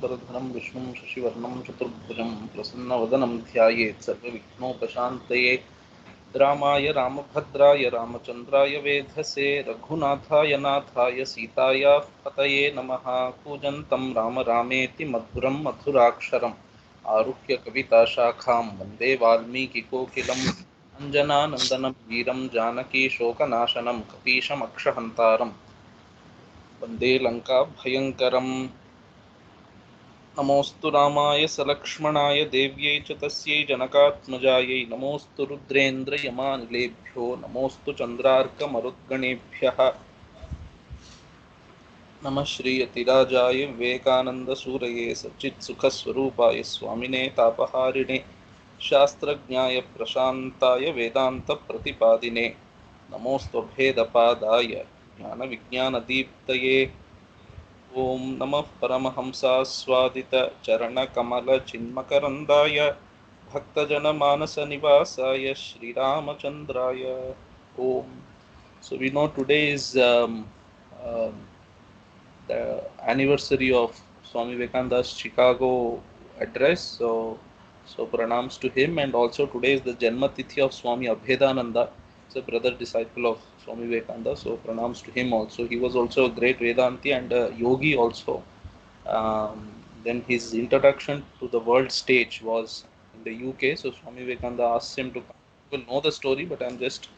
शुक्लाम्बरधरं विष्णुं शशिवर्णं चतुर्भुजं प्रसन्नवदनं ध्यायेत् सर्वविघ्नोपशान्तये। रामाय रामभद्राय रामचन्द्राय वेधसे रघुनाथाय नाथाय सीताया पतये नमः। कूजन्तं राम रामेति मधुरं मधुराक्षरम् आरुह्य कविताशाखां वन्दे वाल्मीकिकोकिलम् अञ्जनानन्दनं वीरं जानकी शोकनाशनं कपीशमक्षहन्तारम् वन्दे लङ्काभयङ्करम्। नमोऽस्तु रामाय सलक्ष्मणाय देव्यै च तस्यै जनकात्मजायै नमोऽस्तु रुद्रेन्द्रयमानिलेभ्यो नमोऽस्तु चन्द्रार्कमरुद्गणेभ्यः नमः श्रीयतिराजाय विवेकानन्दसूरये सच्चित्सुखस्वरूपाय स्वामिने तापहारिणे शास्त्रज्ञाय प्रशान्ताय वेदान्तप्रतिपादिने नमोऽस्त्वभेदपादाय ज्ञानविज्ञानदीप्तये ओं नमः परमहंसास्वादितचरणकमलचिन्मकरन्दाय भक्तजनमानसनिवासाय श्रीरामचन्द्राय ओं. So we know today is the anniversary of Swami Vivekananda's Chicago address. So pranams to him, and also today is the Janma Tithi of Swami Abhedananda. He's a brother disciple of Swami Vivekananda. So pranams to him also. He was also a great Vedanti and a yogi also. Then his introduction to the world stage was in the UK. So Swami Vivekananda asked him to come. You will know the story, but I'm just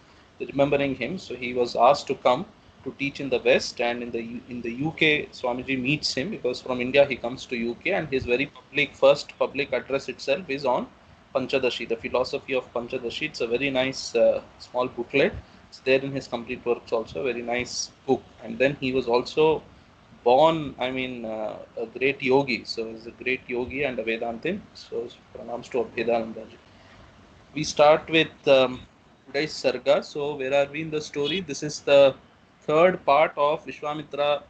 remembering him. So he was asked to come to teach in the West, and in the UK, Swamiji meets him because from India he comes to UK, and his very first public address itself is on Panchadashi, the philosophy of Panchadashi. It's a very nice small booklet. It's there in his complete works also, a very nice book. And then he was also born, a great yogi. So he's a great yogi and a Vedantin. So pranams to Abhedanandaji. We start with today's Sarga. So where are we in the story? This is the third part of Vishwamitra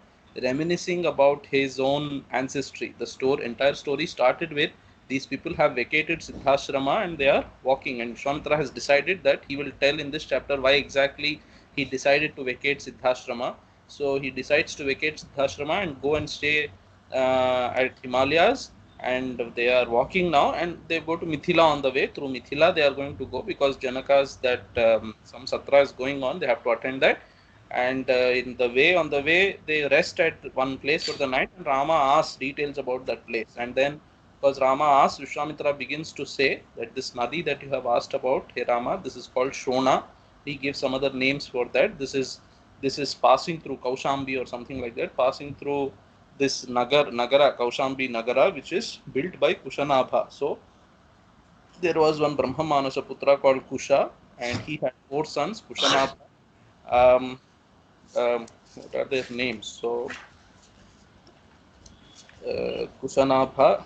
reminiscing about his own ancestry. The entire story started with these people have vacated Siddhashrama and they are walking, and Vishwamitra has decided that he will tell in this chapter why exactly he decided to vacate Siddhashrama. So he decides to vacate Siddhashrama and go and stay at Himalayas, and they are walking now, and they go to Mithila. On the way through Mithila they are going to go because Janaka's that some satra is going on, they have to attend that. And on the way they rest at one place for the night, and Rama asks details about that place. And then because Rama asks, Vishwamitra begins to say that this Nadi that you have asked about, hey Rama, this is called Shona. He gives some other names for that. This is passing through Kaushambi or something like that, passing through this Nagara, Kaushambi Nagara, which is built by Kushanabha. So there was one Brahma Manasa Putra called Kusha, and he had 4 sons, Kushanabha. What are their names? So Kushanabha,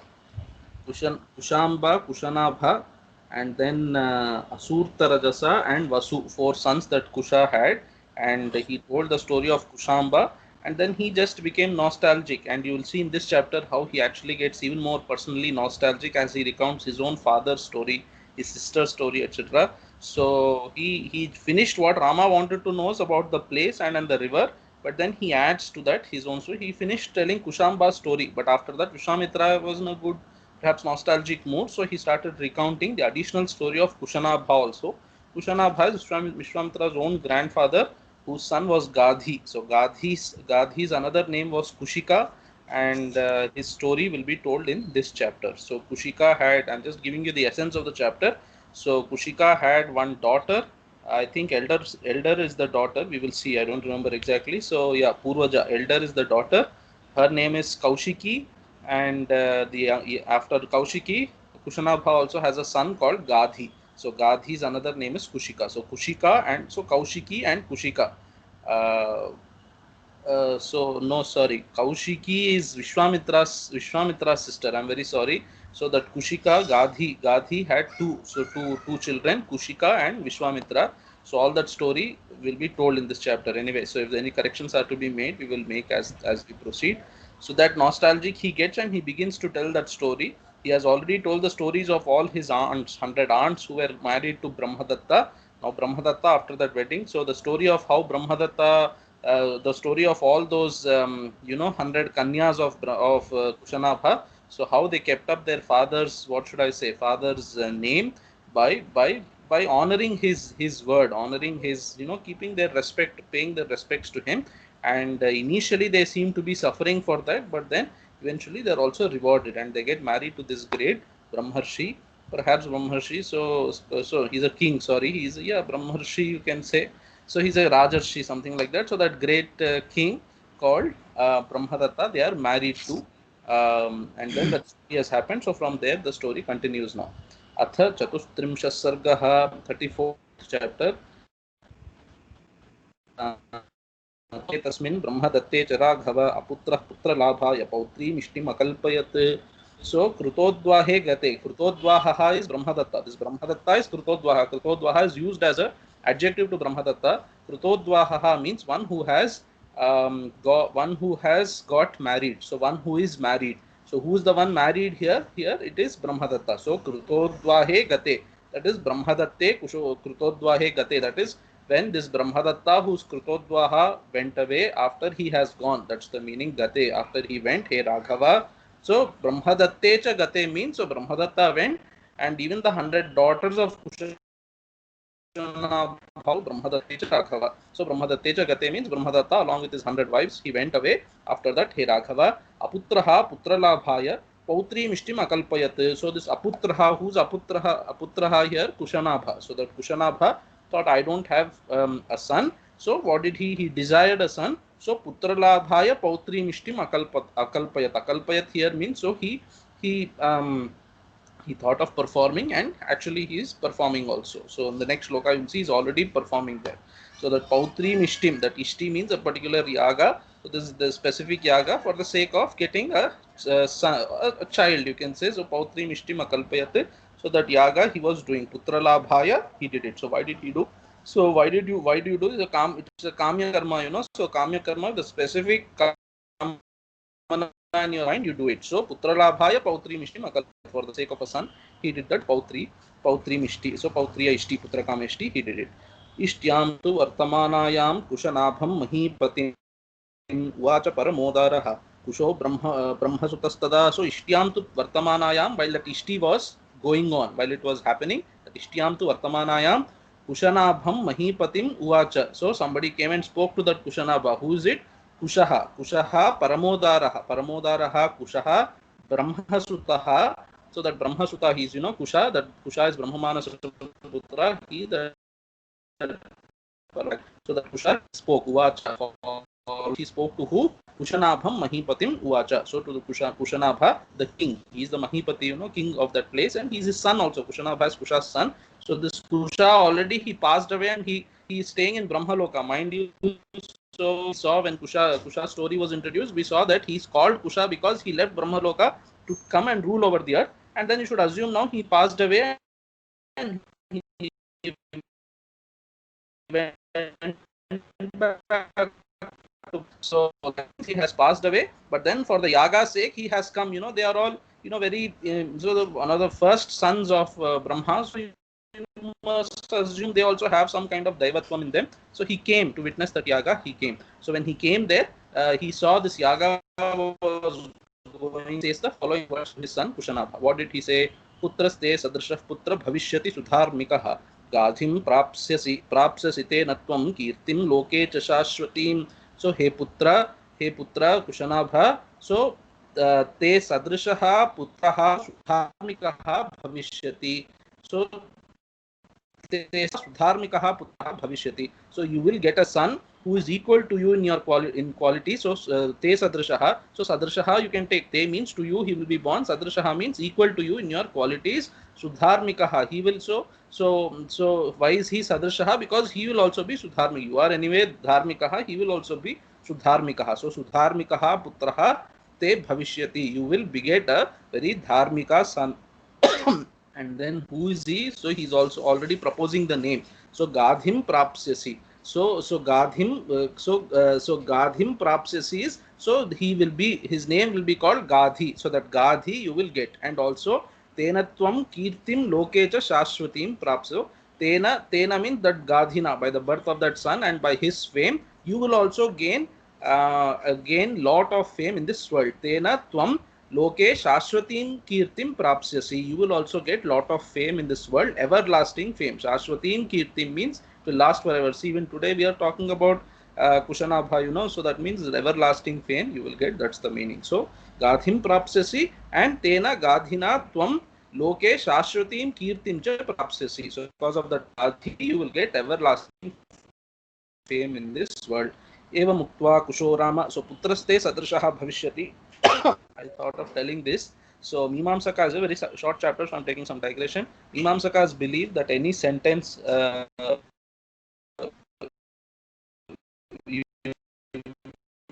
Kushamba, Kushanabha, and then Asurtarajasa and Vasu, 4 sons that Kusha had. And he told the story of Kushamba, and then he just became nostalgic. And you will see in this chapter how he actually gets even more personally nostalgic as he recounts his own father's story, his sister's story, etc. So he finished what Rama wanted to know about the place and the river, but then he adds to that his own story. He finished telling Kushamba's story, but after that Vishwamitra was in a good, perhaps nostalgic mood, so he started recounting the additional story of Kushanabha also. Kushanabha is Vishwamitra's own grandfather, whose son was Gadhi. So Gadhi's another name was Kushika, and his story will be told in this chapter. So Kushika had, I'm just giving you the essence of the chapter. So Kushika had one daughter. I think elder is the daughter. We will see. I don't remember exactly. So yeah, Purvaja, elder is the daughter. Her name is Kaushiki, and after Kaushiki, Kushanabha also has a son called Gadhi. So Gadhi's another name is Kushika. So Kushika and so Kaushiki and Kushika. Kaushiki is Vishwamitra's sister. I'm very sorry. So that Kushika, Gadhi had two children, Kushika and Vishwamitra. So all that story will be told in this chapter anyway. So if any corrections are to be made, we will make as we proceed. So that nostalgic he gets, and he begins to tell that story. He has already told the stories of all his aunts, 100 aunts who were married to Brahmadatta. Now Brahmadatta, after that wedding, so the story of how Brahmadatta, the story of all those 100 kanyas of Kushanabha. So how they kept up their father's, what should I say, father's name by honoring his word, honoring his, keeping their respect, paying their respects to him. And initially they seem to be suffering for that, but then eventually they're also rewarded and they get married to this great Brahmarshi, perhaps Brahmarshi. So he's a king. Sorry, he's, yeah, Brahmarshi, you can say. So he's a Rajarshi, something like that. So that great king called Brahmadatta, they are married to, and then that story has happened. So from there the story continues now. Atha Chatustrimshah Sargah, 34th chapter. तस्मिन् ब्रह्मदत्ते च Raghav अपुत्रः पुत्रलाभाय पौत्रीमिष्टिम् अकल्पयत्. So krutodvahe gate. Krutodvaha is Brahmadatta. This Brahmadatta is Krutodvaha. Krutodvaha is used as a adjective to Brahmadatta. Krutodvaha means one who has got married. So one who is married. So who is the one married here? Here it is Brahmadatta. So Krutodvahe gate. That is Brahmadatte Kusho Krutodvahe gate. That is when this Brahmadatta, whose Krutodvaha went away after he has gone. That's the meaning Gate. After he went, hey Raghava. So Brahmadatte cha Gate means, so Brahmadatta went, and even the 100 daughters of Kushana Brahmadatte cha Raghava. So Brahmadatte cha Gate means Brahmadatta along with his 100 wives, he went away. After that, hey Raghava, Aputraha Putralabhaya Pautri Mishtim Akalpayat. So this Aputraha, who's Aputraha? Aputraha here, Kushanabha. So that Kushanabha thought, I don't have a son. So what did he? He desired a son. So Putralabhaya Pautri Mishtim Akalpayat. Akalpayat here means, so he thought of performing, and actually he is performing also. So in the next shloka you will see he's already performing there. So that Pautri Mishtim, that Ishti means a particular yaga. So this is the specific yaga for the sake of getting a child, you can say. So Pautri Mishtim Akalpayat. So that yaga he was doing. Putralabhaya, he did it. So why did he do? So why do you do? It's a kamya karma, So kamya karma, the specific kamana in your mind, you do it. So Putralabhaya Pautri Mishti Makal, for the sake of a son, he did that Pautri Mishti. So Pautriya Ishti Putrakam Ishti, he did it. Ishtyam tu Vartamanayam Kushanabham Mahipatim Uvacha Paramodaraha Kusho Brahmasutastada. So Ishtyam tu Vartamanayam, while that Ishti was going on, while it was happening, that Ishtyam tu Vartamanayam Kushanabham Mahipatim Uvacha. So somebody came and spoke to that Kushanabha. Who is it? Kushaha Paramodaraha Kushaha Brahmasutaha. So that Brahmasuta, he is, Kusha, that Kusha is Brahmamana Putra, he that. So that Kusha spoke Uvacha. He spoke to who? Kushanabham Mahipatim Uvacha. So to the Kushanabha, the king. He is the Mahipati, king of that place, and he is his son also. Kushanabha is Kusha's son. So this Kusha already he passed away, and he is staying in Brahmaloka. Mind you, so we saw when Kusha's story was introduced, we saw that he's called Kusha because he left Brahmaloka to come and rule over the earth. And then you should assume now he passed away and he went back. So he has passed away, but then for the yaga's sake he has come. They are all very one of the first sons of Brahma. So you must assume they also have some kind of daivatvam in them. So he came to witness that yaga. He came. So when he came there, he saw this yaga was going. Says the following words to his son Kushanabha. What did he say? Putraste sadrishah putra bhavishyati sudharmikaha गाधिम प्राप्स्यसि तेन त्वं कीर्तिं लोके च शाश्वतीं. So hey putra Kushanabha, so te sadrishaha putraha sudharmikaha bhavishyati. So te sudharmikaha putraha bhavishyati. So you will get a son who is equal to you in quality. So te sadrishaha. So sadrishaha you can take. Te means to you he will be born. Sadrishaha means equal to you in your qualities. Sudharmikaha, he will so why is he sadrishaha? Because he will also be sudharmika. You are anyway dharmikaha, he will also be sudharmikaha. So sudharmikaha putraha te bhavishyati. You will beget a very dharmika son. And then who is he? So he is also already proposing the name. So Gadhim prapsyasi. So Gadhim Gadhim prapsyasi is, so he will be, his name will be called Gadhi. So that Gadhi you will get. And also Tenatvam Kirtim Lokecha Shashwatim Prapso. Tena means that Gadhina, by the birth of that son and by his fame, you will also gain lot of fame in this world. Tena Tvam Loke Shashwatim Kirtim Prapsyasi. You will also get lot of fame in this world, everlasting fame. Shashwatim Kirtim means to last forever. See, even today we are talking about Kushanabha, so that means everlasting fame you will get. That's the meaning. So, Gadhim Prapsyasi and Tena Gadhina Tvam Loke Shashwatim Kirtim Cha Prapsyasi. So, because of that Gadhi, you will get everlasting fame in this world. Eva Muktva Kushorama. So, Putraste Sadrishaha Bhavishyati. I thought of telling this. So, Mimamsaka is a very short chapter, so I'm taking some digression. Mimamsakas believe that any sentence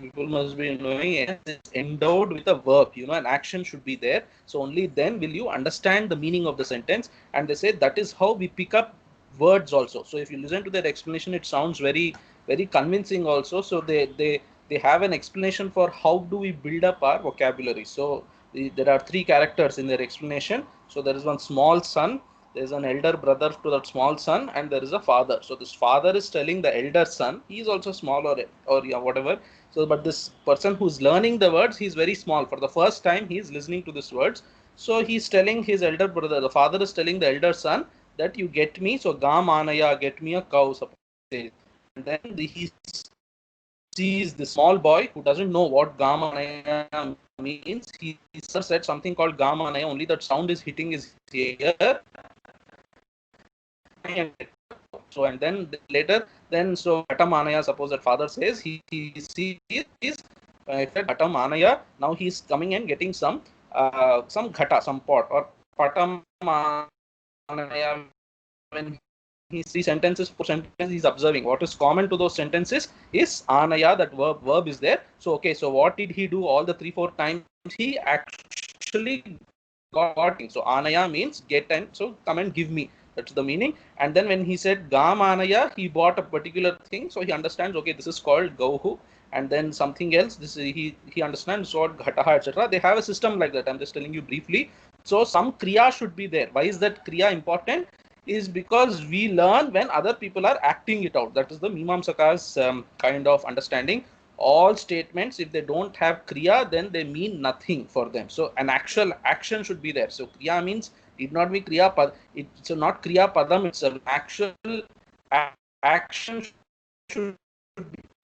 people must be knowing is endowed with a verb, an action should be there. So only then will you understand the meaning of the sentence. And they say that is how we pick up words also. So if you listen to their explanation, it sounds very, very convincing also. So they have an explanation for how do we build up our vocabulary. So there are three characters in their explanation. So there is one small son, there is an elder brother to that small son, and there is a father. So this father is telling the elder son, he is also small or yeah, whatever. So but this person who's learning the words, he's very small. For the first time he is listening to these words. So he's telling his elder brother, the father is telling the elder son that you get me, so gam anaya, get me a cow, suppose. And then he sees the small boy who doesn't know what gam anaya means. He said something called gam anaya, only that sound is hitting his ear. So and then later, then so Ghatam suppose that father says he sees Ghatam Anaya. Now he's coming and getting some ghata, some pot, or Patam Anaya. When he sees sentences, four sentences, he's observing what is common to those sentences is Anaya, that verb is there. So okay, so what did he do all the 3-4 times? He actually got it. So Anaya means get, and so come and give me. That's the meaning. And then when he said Gam Anaya, he bought a particular thing. So he understands, okay, this is called Gauhu. And then something else, this is, he understands what Ghataha, etc. They have a system like that. I'm just telling you briefly. So some Kriya should be there. Why is that Kriya important? Is because we learn when other people are acting it out. That is the Mimamsaka's kind of understanding. All statements, if they don't have kriya, then they mean nothing for them. So an actual action should be there. So kriya means, it not be kriya pad, it's not kriya padam itself. Actual action should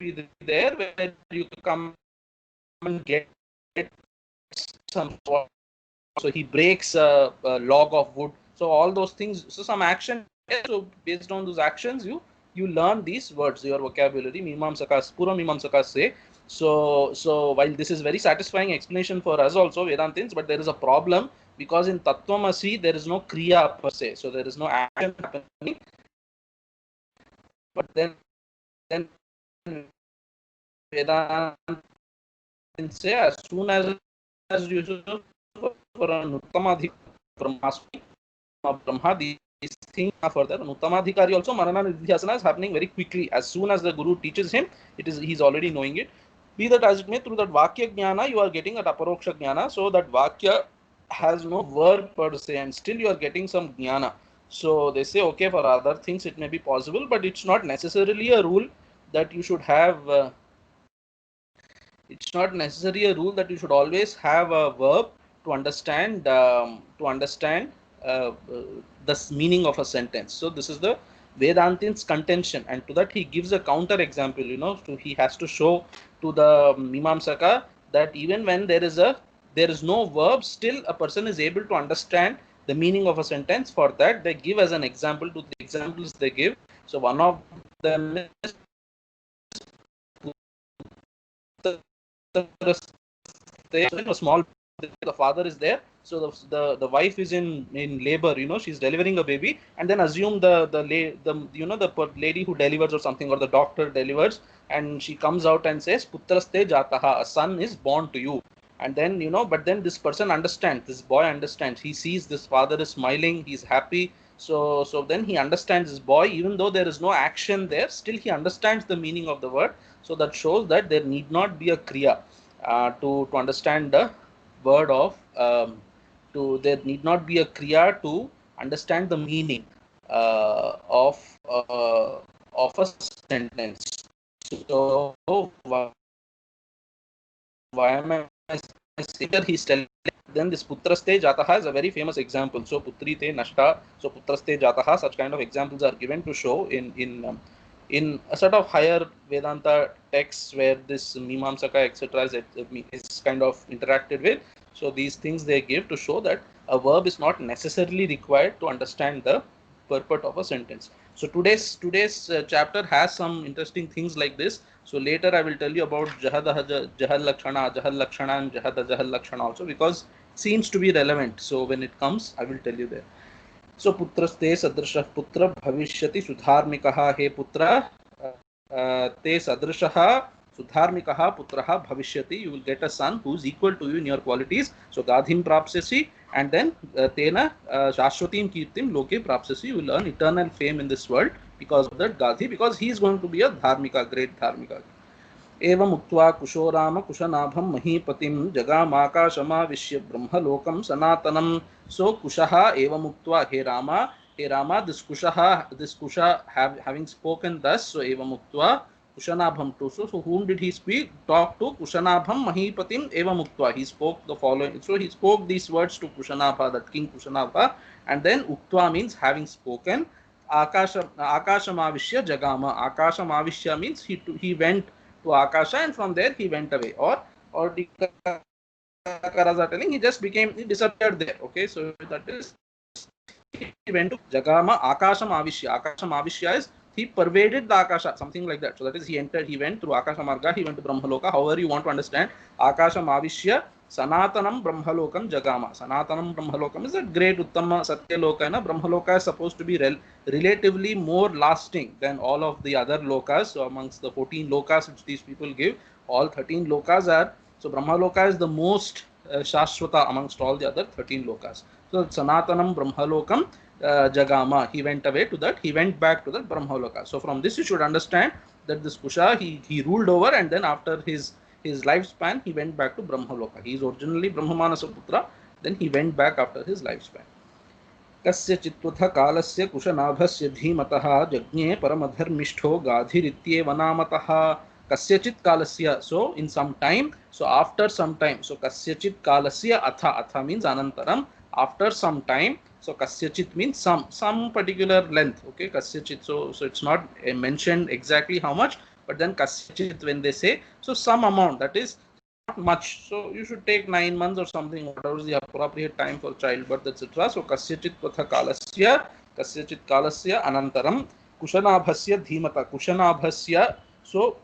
be there, where you come and get some. So he breaks a log of wood. So all those things. So some action. So based on those actions, you learn these words, your vocabulary. Mimamsakas, Purva Mimamsakas say. So while this is very satisfying explanation for us also Vedantins, but there is a problem, because in Tattvamasi there is no kriya per se. So there is no action happening. But then Vedantins say, as soon as you for an Uttamadhi Brahma, these things are further. Uttamadhikari also, Marana Nidhyasana is happening very quickly. As soon as the Guru teaches him, he's already knowing it. Be that as it may, through that Vakya Jnana, you are getting a Aparoksha Jnana. So that Vakya has no word per se, and still you are getting some Jnana. So they say, okay, for other things it may be possible, but it's not necessarily a rule that you should have. It's not necessarily a rule that you should always have a verb to understand the meaning of a sentence. So this is the Vedantin's contention, and to that he gives a counter example. He has to show to the Mimamsaka that even when there is no verb, still a person is able to understand the meaning of a sentence. For that they give as an example, to the examples they give. So one of them is a small, the father is there, so the wife is in labor, she's delivering a baby, and then assume the lady who delivers or something, or the doctor delivers, and she comes out and says putraste jataha, a son is born to you. And then but then this person understands, this boy understands, he sees this father is smiling, he's happy. So then he understands, this boy, even though there is no action there, still he understands the meaning of the word. So that shows that there need not be a kriya to understand the word of there need not be a kriya to understand the meaning of a sentence. So why am I here he's telling, then this putraste jataha is a very famous example. So putri te nashta, so putraste jataha, such kind of examples are given to show in a sort of higher Vedanta texts where this Mimamsaka etc. is kind of interacted with. So these things they give to show that a verb is not necessarily required to understand the purport of a sentence. So today's chapter has some interesting things like this. So later I will tell you about Jahal Lakshana, and Jahal Lakshana also, because it seems to be relevant. So when it comes, I will tell you there. So putraste sadrishah putra bhavishyati sudharmikah, he putra te sadrishah sudharmikah putraha bhavishyati, you will get a son who is equal to you in your qualities. So gadhim prapsyasi, and then tena shashwatim kirtim loke prapsyasi, you will earn eternal fame in this world because of that Gadhi, because he is going to be a dharmika, great dharmika. एवं उक्त्वा कुशो Ram कुशनाभं महीपतिं जगामाकाशमाविश्य ब्रह्मलोकं सनातनं. So Kushaha evam uktva, he Rama, this Kusha having spoken thus, so evam uktva Kushanabham too. So whom did he speak? Talk to Kushanabham Mahipatim evam uktva. He spoke the following. So he spoke these words to Kushanabha, that King Kushanabha, and then uktva means having spoken. Akashamavishya jagama. Akashamavishya means he went to Akasha, and from there he went away. Or the Karas are telling he disappeared there. Okay, so that is he went to Jagama Akasham Avishya. Akasham Avishya is he pervaded the Akasha, something like that. So that is he went through Akasha Marga, he went to Brahmaloka. However you want to understand, Akasham Avishya Sanatanam Brahmalokam Jagama. Sanatanam Brahmalokam is a great Uttama Satya Loka. Brahmaloka is supposed to be relatively more lasting than all of the other lokas. So amongst the 14 lokas which these people give, all 13 lokas are, so Brahmaloka is the most Shashwata amongst all the other 13 lokas. So Sanatanam Brahmalokam Jagama, he went away to that, he went back to that Brahmaloka. So from this you should understand that this Kusha, he ruled over, and then after his lifespan he went back to Brahmaloka. He is originally Brahmamanasa Putra, then he went back after his lifespan. कस्य चित्वथ कालस्य कुशनाभस्य धीमतः जज्ञे परमधर्मिष्ठो गाधिरित्येव नामतः. कस्यचित् कालस्य, so in some time, so after some time, so kasyachit kalasya atha means anantaram, after some time. So kasyachit means some particular length. Okay, kasyachit, so it's not mentioned exactly how much, but then kasyachit, when they say, so some amount, that is not much. So you should take 9 months or something, whatever is the appropriate time for childbirth, etc. So kasyachit patha kalasya anantaram kushanabhasya dhimata. Kushanabhasya, so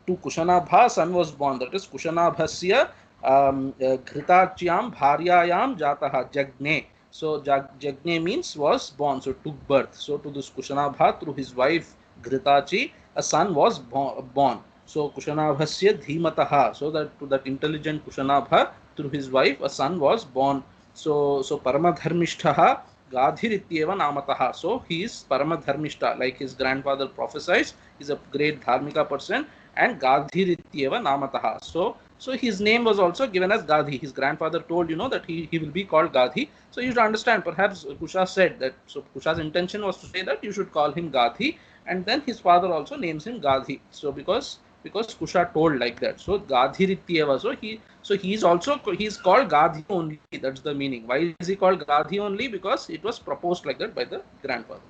to Kushanabha son was born, that is Kushanabhasya Ghritacyam Bharyayam Jataha Jagne. So Jagne means was born, so took birth. So to this Kushanabha, through his wife Ghritachi, a son was born. So Kushanabhasya Dhimataha, so that to that intelligent Kushanabha, through his wife a son was born. So Paramadharmishtaha Gadhirityeva Namataha. So he is Paramadharmishta, like his grandfather prophesies, he is a great dharmika person, and Gadhirityeva Namataha. So his name was also given as Gadhi. His grandfather told, that he will be called Gadhi. So you should understand, perhaps Kusha said that, so Kusha's intention was to say that you should call him Gadhi, and then his father also names him Gadhi. So because Kusha told like that. So Gadhirityeva, so he's called Gadhi only. That's the meaning. Why is he called Gadhi only? Because it was proposed like that by the grandfather.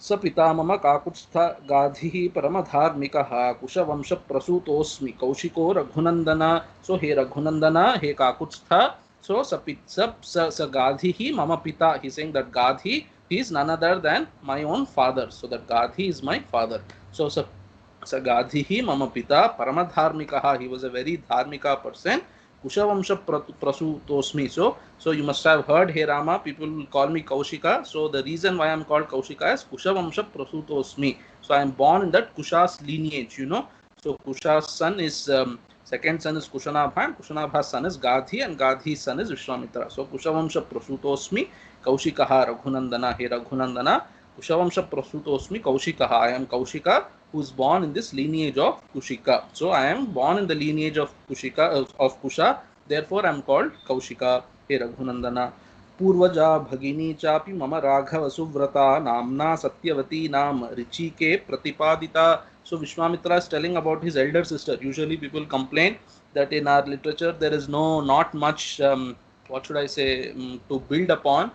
स पिता मम Kakutstha गाधिः परमधार्मिकः कुशवंश प्रसूतोऽस्मि कौशिको Raghunandan. So हे Raghunandana, हे Kakutstha, so स गाधिः mama pita. He's saying that Gadhi, he is none other than my own father. So that Gadhi is my father. So स गाधिः mama pita paramadharmikah, he was a very dharmika person. Kushavamsha prasutosmi. So you must have heard, hey Rama, people will call me Kaushika. So the reason why I am called Kaushika is Kushavamsha prasutosmi. So I am born in that Kusha's lineage, So Kusha's son is, second son is Kushanabha, and Kushanabha's son is Gadhi, and Gadhi's son is Vishwamitra. So Kushavamsha prasutosmi Kaushikaha Raghunandana, hey Raghunandana, Kushavamsha prasutosmi Kaushikaha. I am Kaushika, who is born in this lineage of Kushika. So I am born in the lineage of Kushika, of Kusha. Therefore I am called Kaushika. He Raghunandana. Purvaja Bhagini Chapi Mama Raghava Suvrata Namna Satyavati Nam Richike Pratipadita. So Vishwamitra is telling about his elder sister. Usually people complain that in our literature there is not much what should I say to build upon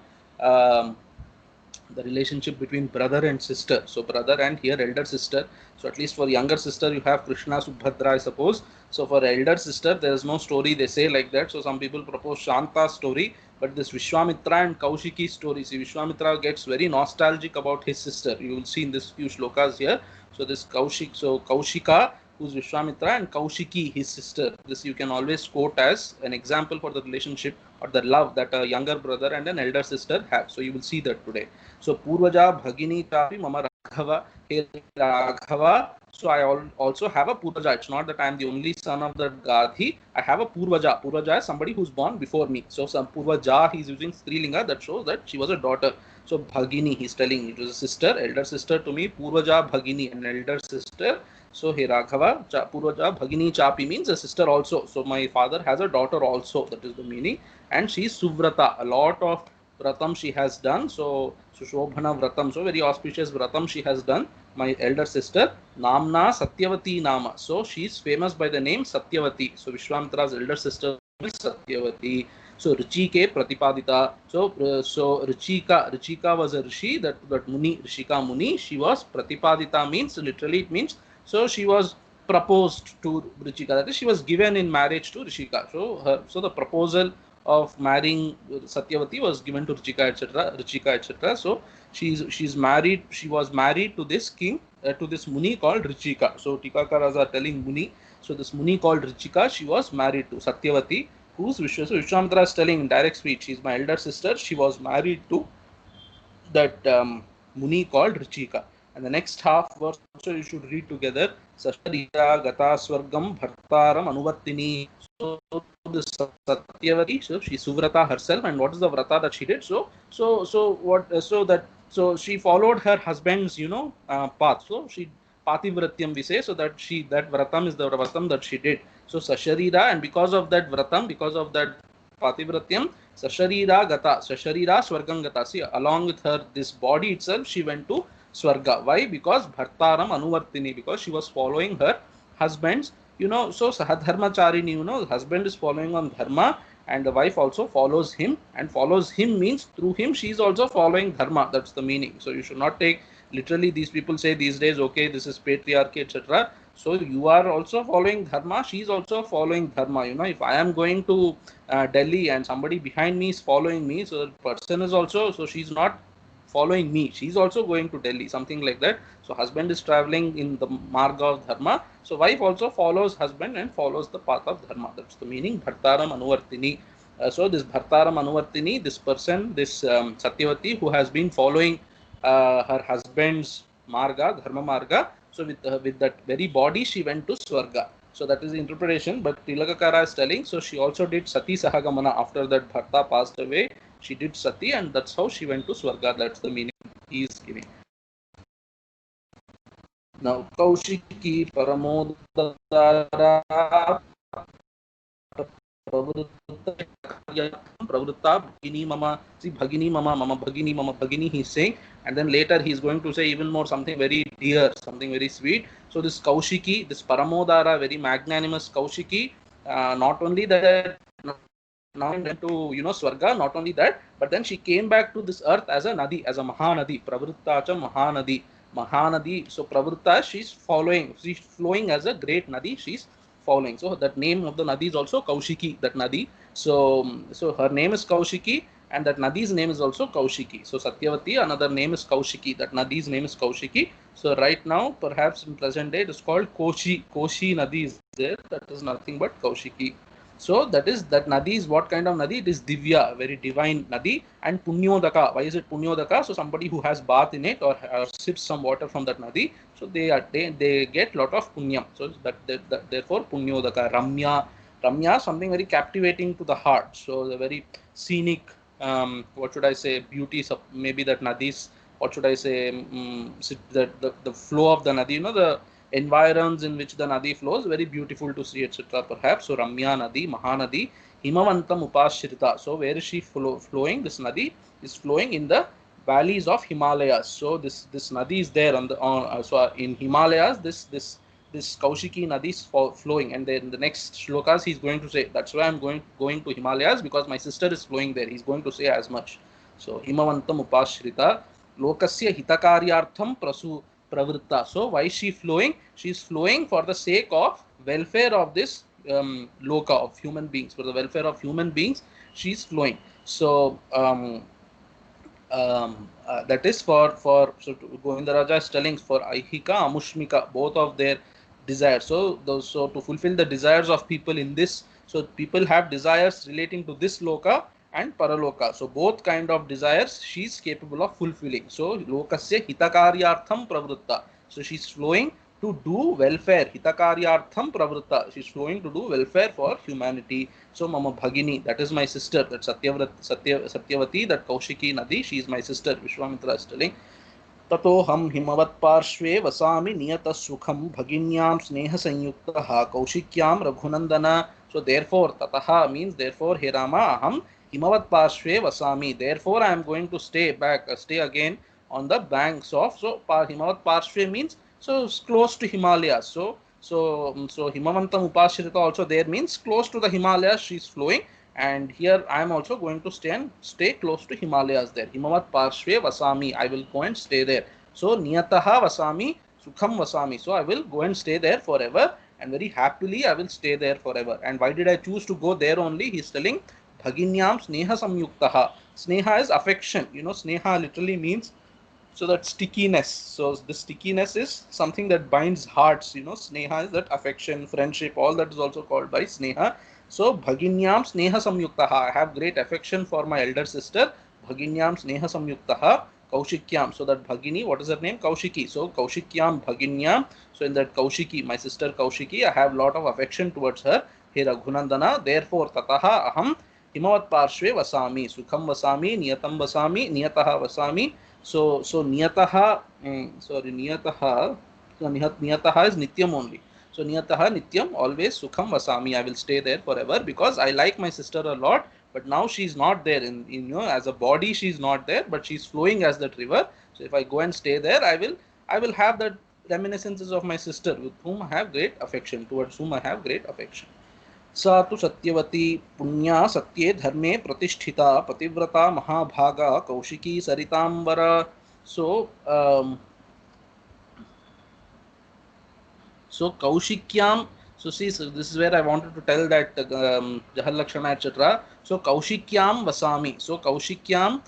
the relationship between brother and sister. So brother and here elder sister. So at least for younger sister you have Krishna, Subhadra, I suppose. So for elder sister there is no story, they say like that. So some people propose Shanta's story, but this Vishwamitra and Kaushiki story, see, Vishwamitra gets very nostalgic about his sister. You will see in this few shlokas here. So this Kaushika, who's Vishwamitra, and Kaushiki, his sister. This you can always quote as an example for the relationship or the love that a younger brother and an elder sister have. So you will see that today. So Purvaja Bhagini Chapi Mama Raghava, hey Raghava. So I also have a Purvaja. It's not that I am the only son of the Gadhi. I have a Purvaja. Purvaja is somebody who's born before me. So some Purvaja, he's using Strilinga, that shows that she was a daughter. So Bhagini, he's telling it was a sister, elder sister to me. Purvaja Bhagini, an elder sister. So hey Raghava, Purvaja Bhagini Chapi means a sister also. So my father has a daughter also. That is the meaning. And she is Suvrata. A lot of vratam she has done. So Shobhana vratam. So very auspicious vratam she has done. My elder sister. Namna Satyavati Nama. So she is famous by the name Satyavati. So Vishwamitra's elder sister is Satyavati. So Richike Pratipadita. So Richika was a Rishi, that Muni, Rishika Muni. She was Pratipadita means literally it means so she was proposed to Richika. That is, she was given in marriage to Rishika. So the proposal of marrying Satyavati was given to Richika, etc. So she's married. She was married to this king, to this Muni called Richika. So Tikakaras are telling Muni. So this Muni called Richika, she was married to Satyavati, who's Vishwamitra is telling in direct speech. She's my elder sister. She was married to that Muni called Richika. And the next half verse also you should read together. Sasharita Gata Swargam Bhartaram Anuvartini. So this Satyavati, so she Suvrata herself, and what is the vrata that she did? So she followed her husband's path. So she Pativratyam we say, so that vratam is the vratam that she did. So Sasharira, and because of that vratam, because of that Pativratyam, Sasharira Gata, Sasharira Swargam Gata. See, along with her, this body itself, she went to Swarga. Why? Because Bhartaram Anuvartini, because she was following her husband's, so Sahadharmacharini, the husband is following on Dharma, and the wife also follows him, and follows him means through him she is also following Dharma. That's the meaning. So you should not take literally. These people say these days, okay, this is patriarchy, etc. So you are also following Dharma, she is also following Dharma. If I am going to Delhi and somebody behind me is following me, so the person is also, so she's not following me, she's also going to Delhi, something like that. So husband is traveling in the marga of Dharma, so wife also follows husband and follows the path of Dharma. That's the meaning, Bhartaram Anuvartini. So this Bhartaram Anuvartini, this person, this Satyavati, who has been following her husband's marga, Dharma marga, so with that very body she went to Swarga. So that is the interpretation. But Tilakakara is telling, so she also did Sati Sahagamana. After that Bharta passed away, she did Sati, and that's how she went to Swarga. That's the meaning he is giving. Now Kaushiki Paramodara Pravritta Bhagini Mama. See, Bhagini Mama, Mama Bhagini, he's saying. And then later he's going to say even more something very dear, something very sweet. So this Kaushiki, this Paramodara, very magnanimous Kaushiki, not only that, now went to Swarga, not only that, but then she came back to this earth as a Nadi, as a Mahanadi, Pravritta cha Mahanadi. So Pravritta, she's flowing as a great Nadi, she's following. So that name of the Nadi is also Kaushiki, that Nadi. So her name is Kaushiki, and that Nadi's name is also Kaushiki. So Satyavati, another name is Kaushiki, that Nadi's name is Kaushiki. So right now, perhaps in present day, it is called Koshi Nadi is there, that is nothing but Kaushiki. So that Nadi is what kind of Nadi? It is Divya, very divine Nadi, and Punyodaka. Why is it Punyodaka? So somebody who has bath in it or sips some water from that Nadi, so they get lot of punyam. So therefore Punyodaka. Ramya, something very captivating to the heart. So the very scenic, what should I say, beauties of maybe that Nadis. What should I say? The flow of the Nadi. The environs in which the Nadi flows, very beautiful to see, etc. Perhaps. So Ramya Nadi, Mahanadi, Himavantam Upashrita. So where is she flowing? This Nadi is flowing in the valleys of Himalayas. So this Nadi is there so in Himalayas. This this Kaushiki Nadi is flowing, and then the next shlokas he's going to say, that's why I'm going to Himalayas, because my sister is flowing there. He's going to say as much. So Himavantam Upashrita Lokasya Hitakaryartham Pravritta. So why is she flowing? She's flowing for the sake of welfare of this loka, of human beings, for the welfare of human beings. She's flowing. So that is for so Govindaraja is telling for Aihika Amushmika, both of their desires. So to fulfill the desires of people in this, so people have desires relating to this loka and paraloka. So both kind of desires she is capable of fulfilling. So lokasya hitakaryartham pravritta. So she is flowing to do welfare. Hitakaryartham pravritta. She is flowing to do welfare for humanity. So Mama Bhagini, that is my sister, that Satyavati, that Kaushiki Nadi, she is my sister. Vishwamitra is telling. ततोहम Himvat पार्श्वे वसामि नियत सुखम भगिन्याम स्नेह संयुक्तः कौशिक्याम Raghunandan. So therefore tataha means therefore, he Rama, aham Himvat पार्श्वे वसामि, therefore I am going to stay again on the banks of, so Himvat पार्श्वे means so close to Himalayas. So Himavantam Upashrita also there means close to the Himalayas she is flowing, and here I am also going to stay close to Himalayas there. Himavat Parshve Vasami, I will go and stay there. So Niyataha Vasami Sukham Vasami, so I will go and stay there forever, and very happily I will stay there forever. And why did I choose to go there only? He is telling Bhaginyam Sneha Samyuktaha. Sneha is affection. You know, Sneha literally means so that stickiness. So the stickiness is something that binds hearts. You know, Sneha is that affection, friendship, all that is also called by Sneha. So Bhaginyam Sneha Samyuktaha, I have great affection for my elder sister. Bhaginyam Sneha Samyuktaha Kaushikyam. So that Bhagini, what is her name? Kaushiki. So Kaushikyam Bhaginyam. So in that Kaushiki, my sister Kaushiki, I have lot of affection towards her. He Raghunandana. Therefore Tataha Aham Himavat Parshve Vasami. Sukham Vasami, Niyatam Vasami, Niyataha Vasami. So Niyataha, Niyataha. So Niyataha is Nityam only. So Niyataha Nityam, always Sukham Vasami, I will stay there forever, because I like my sister a lot, but now she is not there in you know, as a body she is not there, but she is flowing as that river. So if I go and stay there, I will have that reminiscences of my sister, with whom I have great affection, towards whom I have great affection. Sa tu Satyavati Punya Satye Dharme Pratisthita Pativrata Mahabhaga Kaushiki Saritambara. So so Kaushikyam, so see, so this is where I wanted to tell that Jahal Lakshana etc. So Kaushikyam Vasami. So Kaushikyam,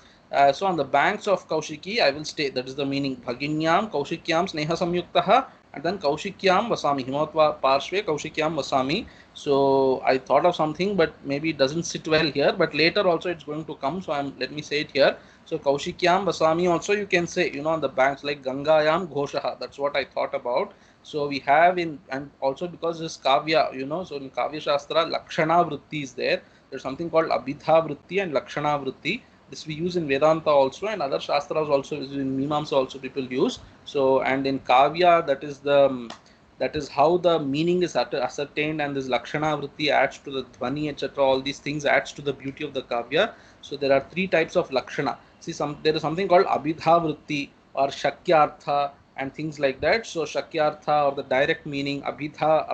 so on the banks of Kaushiki I will stay. That is the meaning. Bhaginyam Kaushikyam Sneha Samyuktaha, and then Kaushikyam Vasami. Himatva Parshve Kaushikyam Vasami. So I thought of something, but maybe it doesn't sit well here. But later also it's going to come. So let me say it here. So Kaushikyam Vasami also you can say, you know, on the banks like Gangayam Ghoshaha. That's what I thought about. So we have and also because this Kavya, you know, so in Kavya Shastra, Lakshana Vritti is there. There's something called Abhidha Vritti and Lakshana Vritti. This we use in Vedanta also, and other Shastras also, in Mimamsa also people use. So, and in Kavya, that is how the meaning is ascertained, and this Lakshana Vritti adds to the Dhvani, etc. All these things adds to the beauty of the Kavya. So there are three types of Lakshana. See, there is something called Abhidha Vritti or Shakyartha and things like that. So Shakyartha, or the direct meaning, Abhidha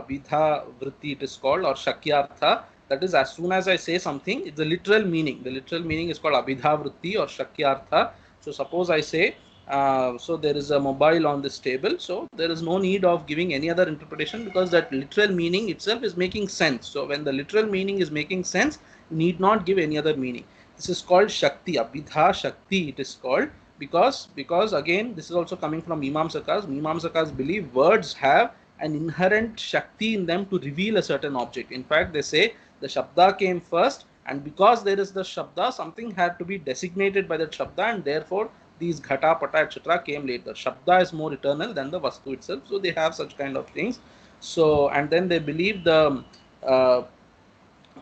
Vritti it is called, or Shakyartha. That is, as soon as I say something, it's the literal meaning. The literal meaning is called Abhidha Vritti or Shakyartha. So suppose I say, so there is a mobile on this table. So there is no need of giving any other interpretation, because that literal meaning itself is making sense. So when the literal meaning is making sense, need not give any other meaning. This is called Shakti, Abhidha Shakti it is called. Because again, this is also coming from Mimamsakas. Mimamsakas believe words have an inherent Shakti in them to reveal a certain object. In fact, they say the Shabda came first, and because there is the Shabda, something had to be designated by that Shabda, and therefore these Ghata, Pata, etc. came later. Shabda is more eternal than the Vastu itself. So they have such kind of things. So, and then they believe the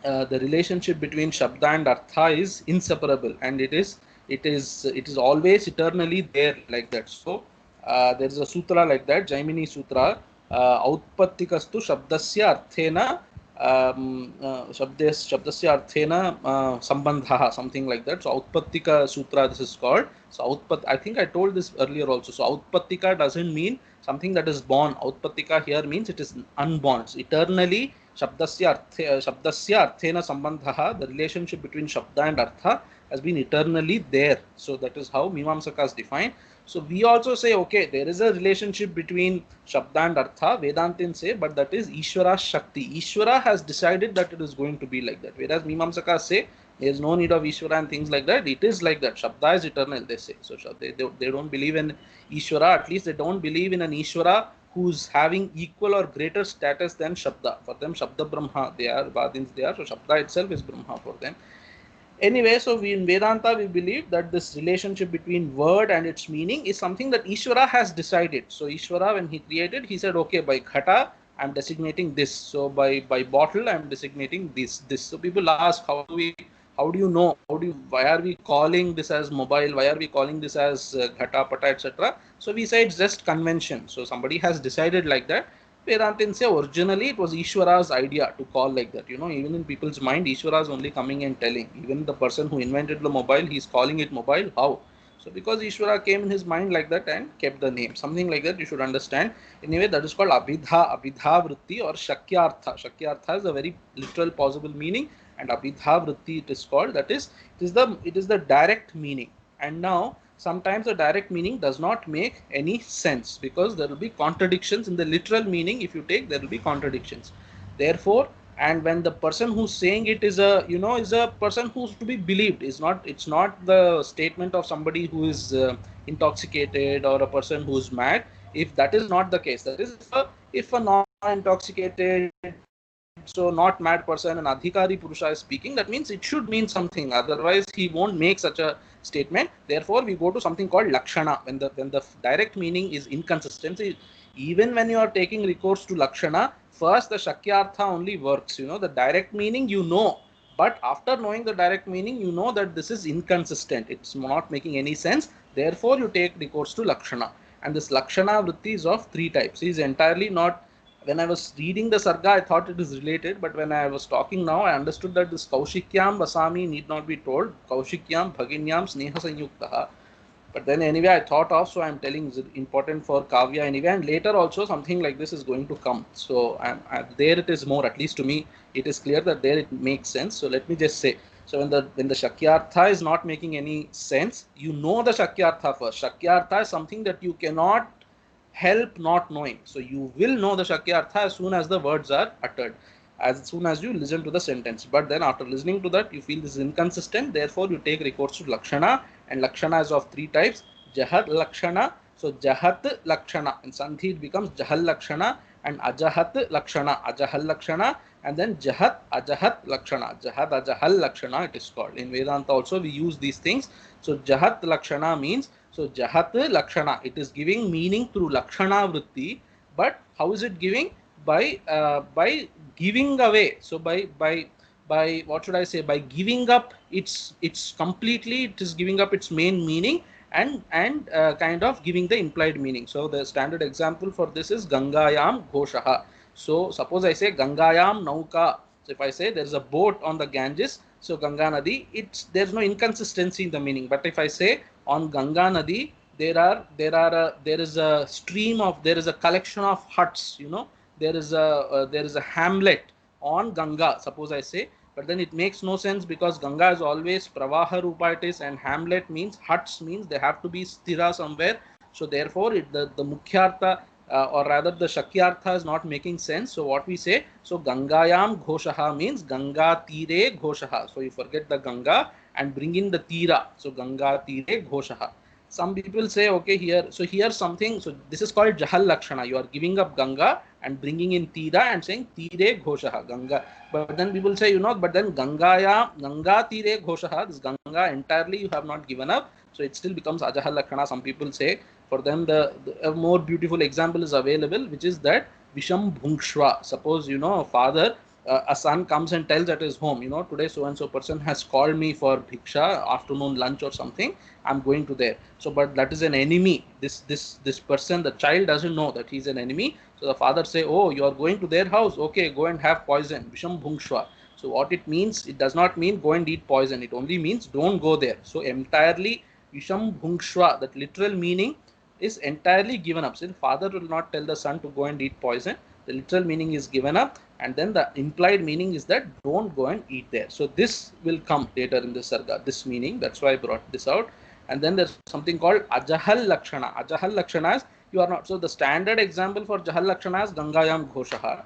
relationship between Shabda and Artha is inseparable, and it is always eternally there, like that. So there is a sutra like that, Jaimini Sutra, Autpattikastu Shabdasya Arthena Shabdasya arthena sambandha, something like that. So Outpattika Sutra, this is called. So I think I told this earlier also. So Outpattika doesn't mean something that is born. Outpattika here means it is unborn. It's eternally Shabdasya arthena sambandha, the relationship between Shabda and Artha has been eternally there. So that is how Mimamsakas define. So we also say, okay, there is a relationship between Shabda and Artha, Vedantin say, but that is Ishvara Shakti. Ishvara has decided that it is going to be like that. Whereas Mimamsakas say, there is no need of Ishvara and things like that. It is like that. Shabda is eternal, they say. So they don't believe in Ishvara, at least they don't believe in an Ishvara who's having equal or greater status than Shabda. For them, Shabda Brahma, they are, Vadins they are. So Shabda itself is Brahma for them. Anyway, so we in Vedanta we believe that this relationship between word and its meaning is something that Ishvara has decided. So Ishvara, when he created, he said, okay, by ghata I am designating this. So by bottle I am designating this. So people ask, how do you know? Why are we calling this as mobile? Why are we calling this as ghata, pata, etc.? So we say it's just convention. So somebody has decided like that. Vedantin say originally it was Ishvara's idea to call like that. You know, even in people's mind, Ishvara is only coming and telling. Even the person who invented the mobile, he's calling it mobile. How? So because Ishvara came in his mind like that and kept the name. Something like that you should understand. Anyway, that is called Abhidha Vritti or Shakyartha. Shakyartha is a very literal possible meaning, and Abhidha Vritti it is called. That is, it is the direct meaning. And now sometimes the direct meaning does not make any sense because there will be contradictions in the literal meaning. If you take, there will be contradictions. Therefore, and when the person who's saying it is a person who's to be believed, it's not the statement of somebody who is intoxicated or a person who's mad. If that is not the case, that is, if a non-intoxicated, so not mad person, an adhikari purusha is speaking, that means it should mean something, otherwise he won't make such a statement. Therefore we go to something called lakshana. When the direct meaning is inconsistency, even when you are taking recourse to lakshana, first the shakyartha only works. The direct meaning but after knowing the direct meaning, you know that this is inconsistent, it's not making any sense. Therefore you take recourse to lakshana. And this lakshana vritti is of three types. It is entirely not. When I was reading the sarga, I thought it is related, but when I was talking now, I understood that this Kaushikyam Vasami need not be told. Kaushikyam Bhaginyam Sneha Sanyuktaha. But then anyway, I thought of, so I am telling is important for Kavya anyway, and later also something like this is going to come. So there it is more, at least to me, it is clear that there it makes sense. So let me just say, so when the Shakyartha is not making any sense, you know the Shakyartha first. Shakyartha is something that you cannot help not knowing. So you will know the Shakyartha as soon as the words are uttered, as soon as you listen to the sentence. But then after listening to that, you feel this is inconsistent. Therefore, you take recourse to Lakshana, and Lakshana is of three types. Jahat Lakshana. So Jahat Lakshana. In Sandhi it becomes Jahal Lakshana, and Ajahat Lakshana, Ajahal Lakshana, and then Jahat Ajahat Lakshana. Jahat Ajahal Lakshana it is called. In Vedanta also we use these things. So Jahat Lakshana means, so Jahat Lakshana, it is giving meaning through Lakshana Vritti. But how is it giving? By giving away. So by what should I say? By giving up it's completely, it is giving up its main meaning and kind of giving the implied meaning. So the standard example for this is Gangayam Ghoshaha. So suppose I say Gangayam Nauka. So if I say there is a boat on the Ganges, so Ganga Nadi, there's no inconsistency in the meaning. But if I say on Ganga Nadi, there is a stream of, there is a collection of huts, there is a hamlet on Ganga, suppose I say. But then it makes no sense because Ganga is always Pravaha Rupa it is, and hamlet means, huts means they have to be stira somewhere. So therefore the Mukhyartha or rather the Shakyartha is not making sense. So what we say, so Gangayam Ghoshaha means Ganga Tire Ghoshaha. So you forget the Ganga and bring in the Tira. So Ganga Tire Ghoshaha. Some people say, okay, here something, so this is called Jahal Lakshana. You are giving up Ganga and bringing in Tira and saying Tire Ghoshaha, Ganga. But then people say, but then Ganga Tire Ghoshaha, this Ganga entirely you have not given up. So it still becomes Ajahal Lakshana. Some people say, for them a more beautiful example is available, which is that Visham Bhungshva. Suppose, father a son comes and tells at his home, you know, today so and so person has called me for bhiksha, afternoon lunch or something, I'm going to there. So but that is an enemy. This person, the child doesn't know that he's an enemy. So the father say, oh, you are going to their house, okay, go and have poison, visham bhungshva. So what it means, it does not mean go and eat poison, it only means don't go there. So entirely visham bhungshva, that literal meaning is entirely given up. So the father will not tell the son to go and eat poison, the literal meaning is given up, and then the implied meaning is that don't go and eat there. So this will come later in the sarga, this meaning, that's why I brought this out. And then there's something called ajahal lakshana. Ajahal lakshana is you are not. So the standard example for jahal lakshana is gangayam ghoshaha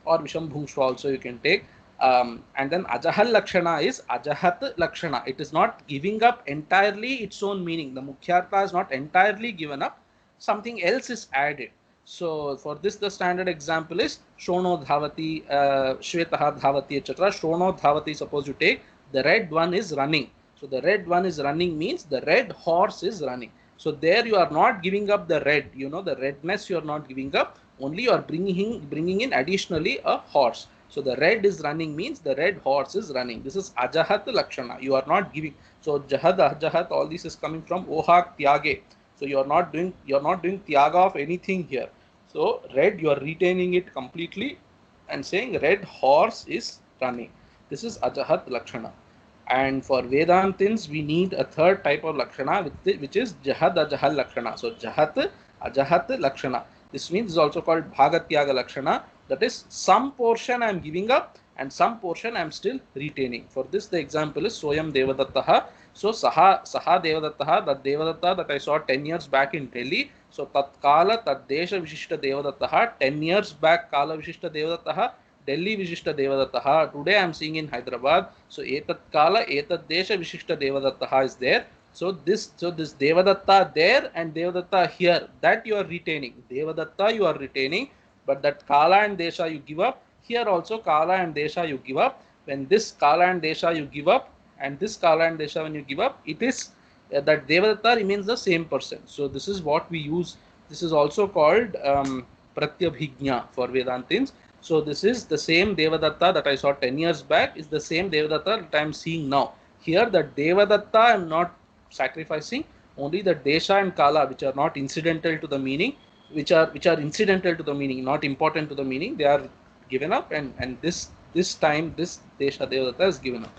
or visham bhungshva also you can take. And then ajahal lakshana is ajahat lakshana. It is not giving up entirely its own meaning. The mukhyartha is not entirely given up, something else is added. So for this the standard example is shono dhavati, shvetaha dhavati, etc. Shono dhavati, suppose you take, the red one is running. So the red one is running means the red horse is running. So there you are not giving up the red, you know, the redness you are not giving up, only you are bringing in additionally a horse. So the red is running means the red horse is running. This is ajahat lakshana. You are not giving. So jahad, ajahat, all this is coming from ohak tyage. So you are not doing tyaga of anything here. So red, you are retaining it completely and saying red horse is running. This is ajahat lakshana. And for Vedantins, we need a third type of lakshana, which is jahad ajahal lakshana. So jahat ajahat lakshana. This means is also called bhagatyaga lakshana. That is, some portion I am giving up and some portion I am still retaining. For this, the example is Soyam Devadattaha. So Saha Devadattaha, that Devadatta that I saw 10 years back in Delhi. So Tatkala Tadesha Vishishta Devadattaha, 10 years back Kala Vishishta Devadattaha, Delhi Vishishta Devadattaha. Today I am seeing in Hyderabad. So Etat Kala, Etat Desha Vishishta Devadattaha is there. So this Devadatta there and Devadatta here, that you are retaining. Devadatta you are retaining, but that Kala and Desha you give up. Here also Kala and Desha you give up. When this Kala and Desha you give up, and this Kala and Desha when you give up, it is that Devadatta remains the same person. So this is what we use. This is also called Pratyabhijna for Vedantins. So this is the same Devadatta that I saw 10 years back, is the same Devadatta that I am seeing now. Here the Devadatta I am not sacrificing, only the Desha and Kala, which are not incidental to the meaning, which are incidental to the meaning, not important to the meaning, they are given up, and this time this Desha Devadatta is given up.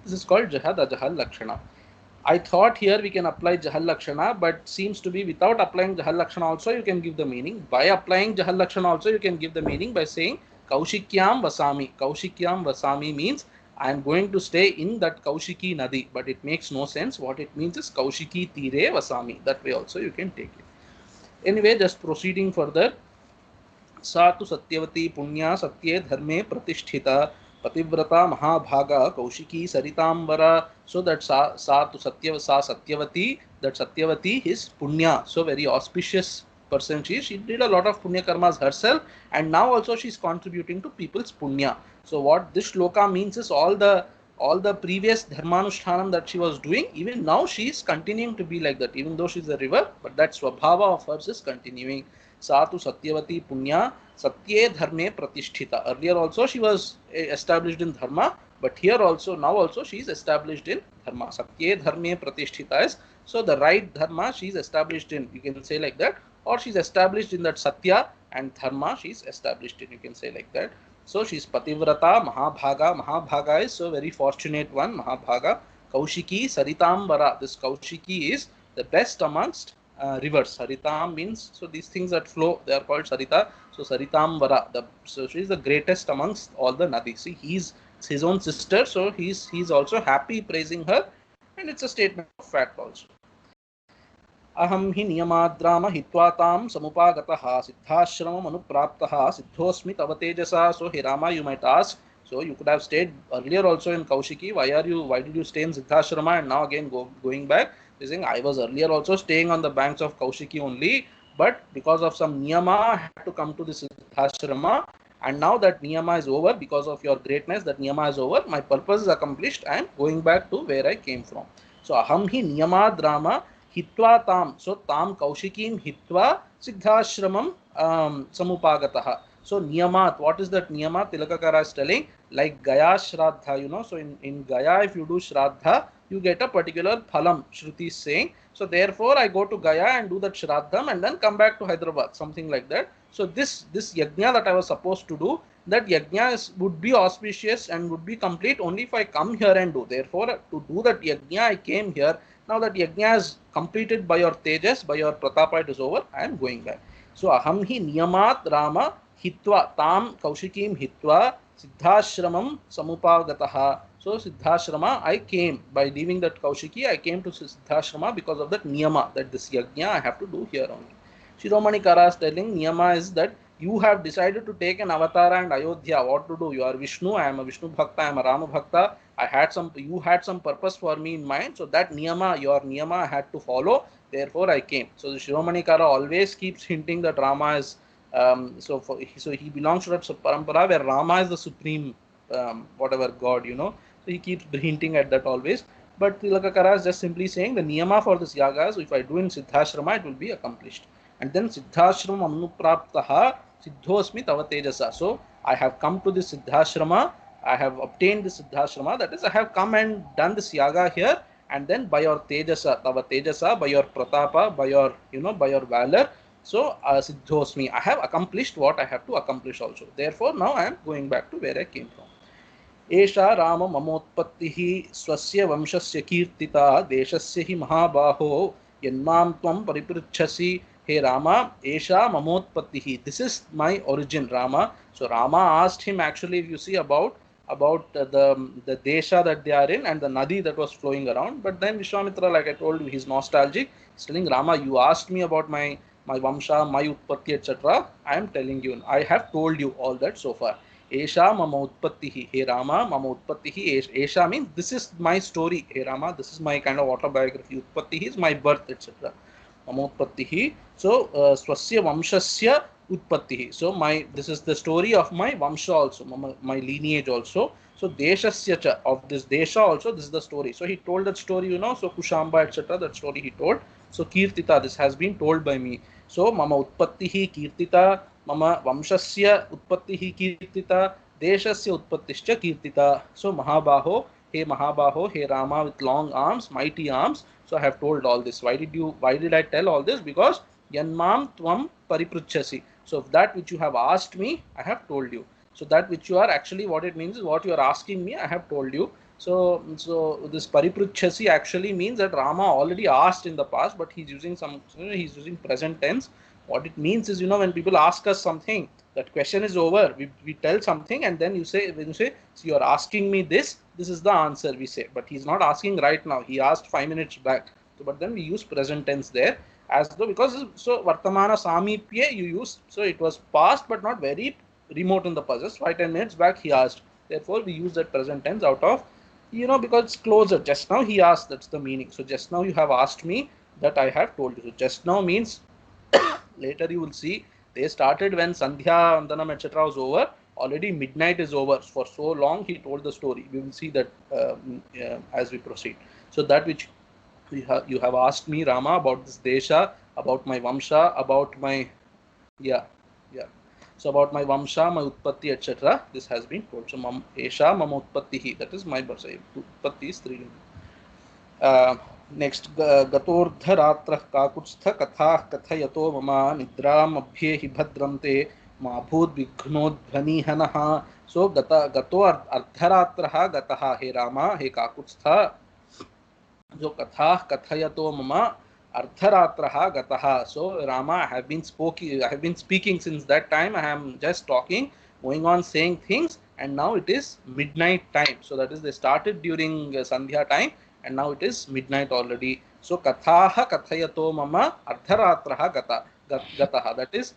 This is called Jahad Ajahal Lakshana. I thought here we can apply Jahal Lakshana, but seems to be without applying Jahal Lakshana also you can give the meaning. By applying Jahal Lakshana also you can give the meaning by saying Kaushikyam Vasami. Kaushikyam Vasami means I am going to stay in that Kaushiki Nadi, but it makes no sense. What it means is Kaushiki Tire Vasami. That way also you can take it. Anyway, just proceeding further. Sa tu Satyavati Punya Satye Dharme Pratisthita Pativrata Mahabhaga Kaushiki Saritambara. So that sa tu Satyavati, that Satyavati is Punya. So very auspicious person she is. She did a lot of Punya karmas herself, and now also she is contributing to people's Punya. So what this shloka means is all the previous dharmanushtanam that she was doing, even now she is continuing to be like that, even though she is a river, but that swabhava of hers is continuing. Satu Satyavati Punya Satye Dharme Pratisthita. Earlier also she was established in dharma, but here also, now also she is established in dharma. Satye Dharme Pratisthita is, so the right dharma she is established in, you can say like that, or she is established in that Satya, and dharma she is established in, you can say like that. So she is Pativrata Mahabhaga. Mahabhaga is so very fortunate one, Mahabhaga. Kaushiki Saritambara. This Kaushiki is the best amongst rivers. Saritam means, so these things that flow, they are called Sarita. So Saritambara. So she is the greatest amongst all the nadis. See, he's his own sister, so he's also happy praising her, and it's a statement of fact also. Aham hi niyamadhrama hitvatam samupagataha siddhashramam anupraptaha siddhosmi tavatejasa. So hey Rama, you might ask, so you could have stayed earlier also in Kaushiki, why did you stay in Siddhashrama and now again going back? He's saying, I was earlier also staying on the banks of Kaushiki only, but because of some niyama I had to come to this Siddhashrama, and now that niyama is over, because of your greatness, that niyama is over, my purpose is accomplished, I am going back to where I came from. So aham hi niyamadhrama hitva tam. So tam Kaushikim hitva siddhashramam samupagataha. So niyamat, what is that niyamat? Tilakakara is telling, like Gaya Shraddha, you know. So in Gaya, if you do Shraddha, you get a particular phalam, Shruti is saying. So therefore, I go to Gaya and do that Shraddham and then come back to Hyderabad, something like that. So this yajna that I was supposed to do, that yajna would be auspicious and would be complete only if I come here and do. Therefore, to do that yajna, I came here. Now that yajna is completed by your tejas, by your pratapa, it is over. I am going back. So aham hi niyamat Rama hitva tam Kaushikim hitva siddhashramam samupagataha. So siddhashrama, I came by leaving that Kaushiki. I came to siddhashrama because of that niyama, that this yajna I have to do here only. Shiromani Kara is telling niyama is that you have decided to take an avatar and Ayodhya. What to do? You are Vishnu. I am a Vishnu Bhakta. I am a Rama Bhakta. You had some purpose for me in mind. So that niyama, your niyama, I had to follow. Therefore, I came. So the Shiromani Kara always keeps hinting that Rama is. So he belongs to that parampara where Rama is the supreme, whatever God, you know. So he keeps hinting at that always. But Tilakakara is just simply saying the niyama for this yaga. So if I do in Siddhashrama, it will be accomplished. And then Siddhashrama Anupraptaha Siddhosmi Tava Tejasa. So I have come to this Siddhashrama. I have obtained this Siddhashrama. That is, I have come and done this yaga here. And then by your Tejasa, Tava Tejasa, by your Pratapa, by your, you know, by your valor. So Siddhosmi, I have accomplished what I have to accomplish also. Therefore, now I am going back to where I came from. एषा राम ममोत्पत्तिः स्वस्य वंशस्य कीर्तिता देशस्य हि महाबाहो यन्मां त्वं परिपृच्छसि हे Rama, एषा ममोत्पत्तिः, this is my origin, Rama. So Rama asked him, actually, if you see, about the desha that they are in and the nadi that was flowing around. But then Vishwamitra, like I told you, he's nostalgic. He's telling Rama, you asked me about my vamsha, my utpatti, etc. I am telling you, I have told you all that so far. Esha mama utpattihi, hey Rama, mama utpattihi. Esha means this is my story, hey Rama, this is my kind of autobiography. Utpattihi is my birth, etc. Mama utpattihi. So swasya vamshasya utpattihi. So this is the story of my vamsha also, my lineage also. So deshasya cha, of this desha also, this is the story. So he told that story, you know. So Kushamba, etc. That story he told. So kirtita, this has been told by me. So mama utpattihi kirtita. Mama vamshasya utpattihi kirtita, deshasya utpattischa kirtita. So Mahabaho, hey Rama with long arms, mighty arms. So I have told all this. Why did I tell all this? Because yanmam tvam paripruchasi. So that which you have asked me, I have told you. So that which you are, actually what it means is what you are asking me, I have told you. So this paripruchasi actually means that Rama already asked in the past, but he's using he's using present tense. What it means is, you know, when people ask us something, that question is over. We tell something, and then when you say, so you are asking me this is the answer, we say. But he's not asking right now. He asked 5 minutes back. So, but then we use present tense there, as though, because so Vartamana Samipye you use, so it was past but not very remote in the past. Just 5-10 minutes back he asked. Therefore, we use that present tense out of, you know, because it's closer. Just now he asked, that's the meaning. So just now you have asked me, that I have told you. So just now means later you will see they started when Sandhya, Vandanam, etc. was over. Already midnight is over. For so long he told the story. We will see that as we proceed. So that which you have asked me, Rama, about this desha, about my vamsha, about my so about my vamsha, my utpatti, etc. This has been told. So esha mama utpattihi, that is my birth. Utpatti is 3. Next गतोर्धरात्रः काकुत्स्थ कथाः कथयतो मम निद्राम् अभ्येहि भद्रं ते मा भूद्विघ्नोध्वनिहनः. सो गतो अर्धरात्रः गतः, हे राम, हे काकुत्स्थ, जो कथाः कथयतो मम ardharatraha gataha. So Rama, I have been speaking since that time. I am just talking, going on saying things, and now it is midnight time. So that is, they started during Sandhya time, and now it is midnight already. So kathaha kathayato mama ardharatraha gataha. That is,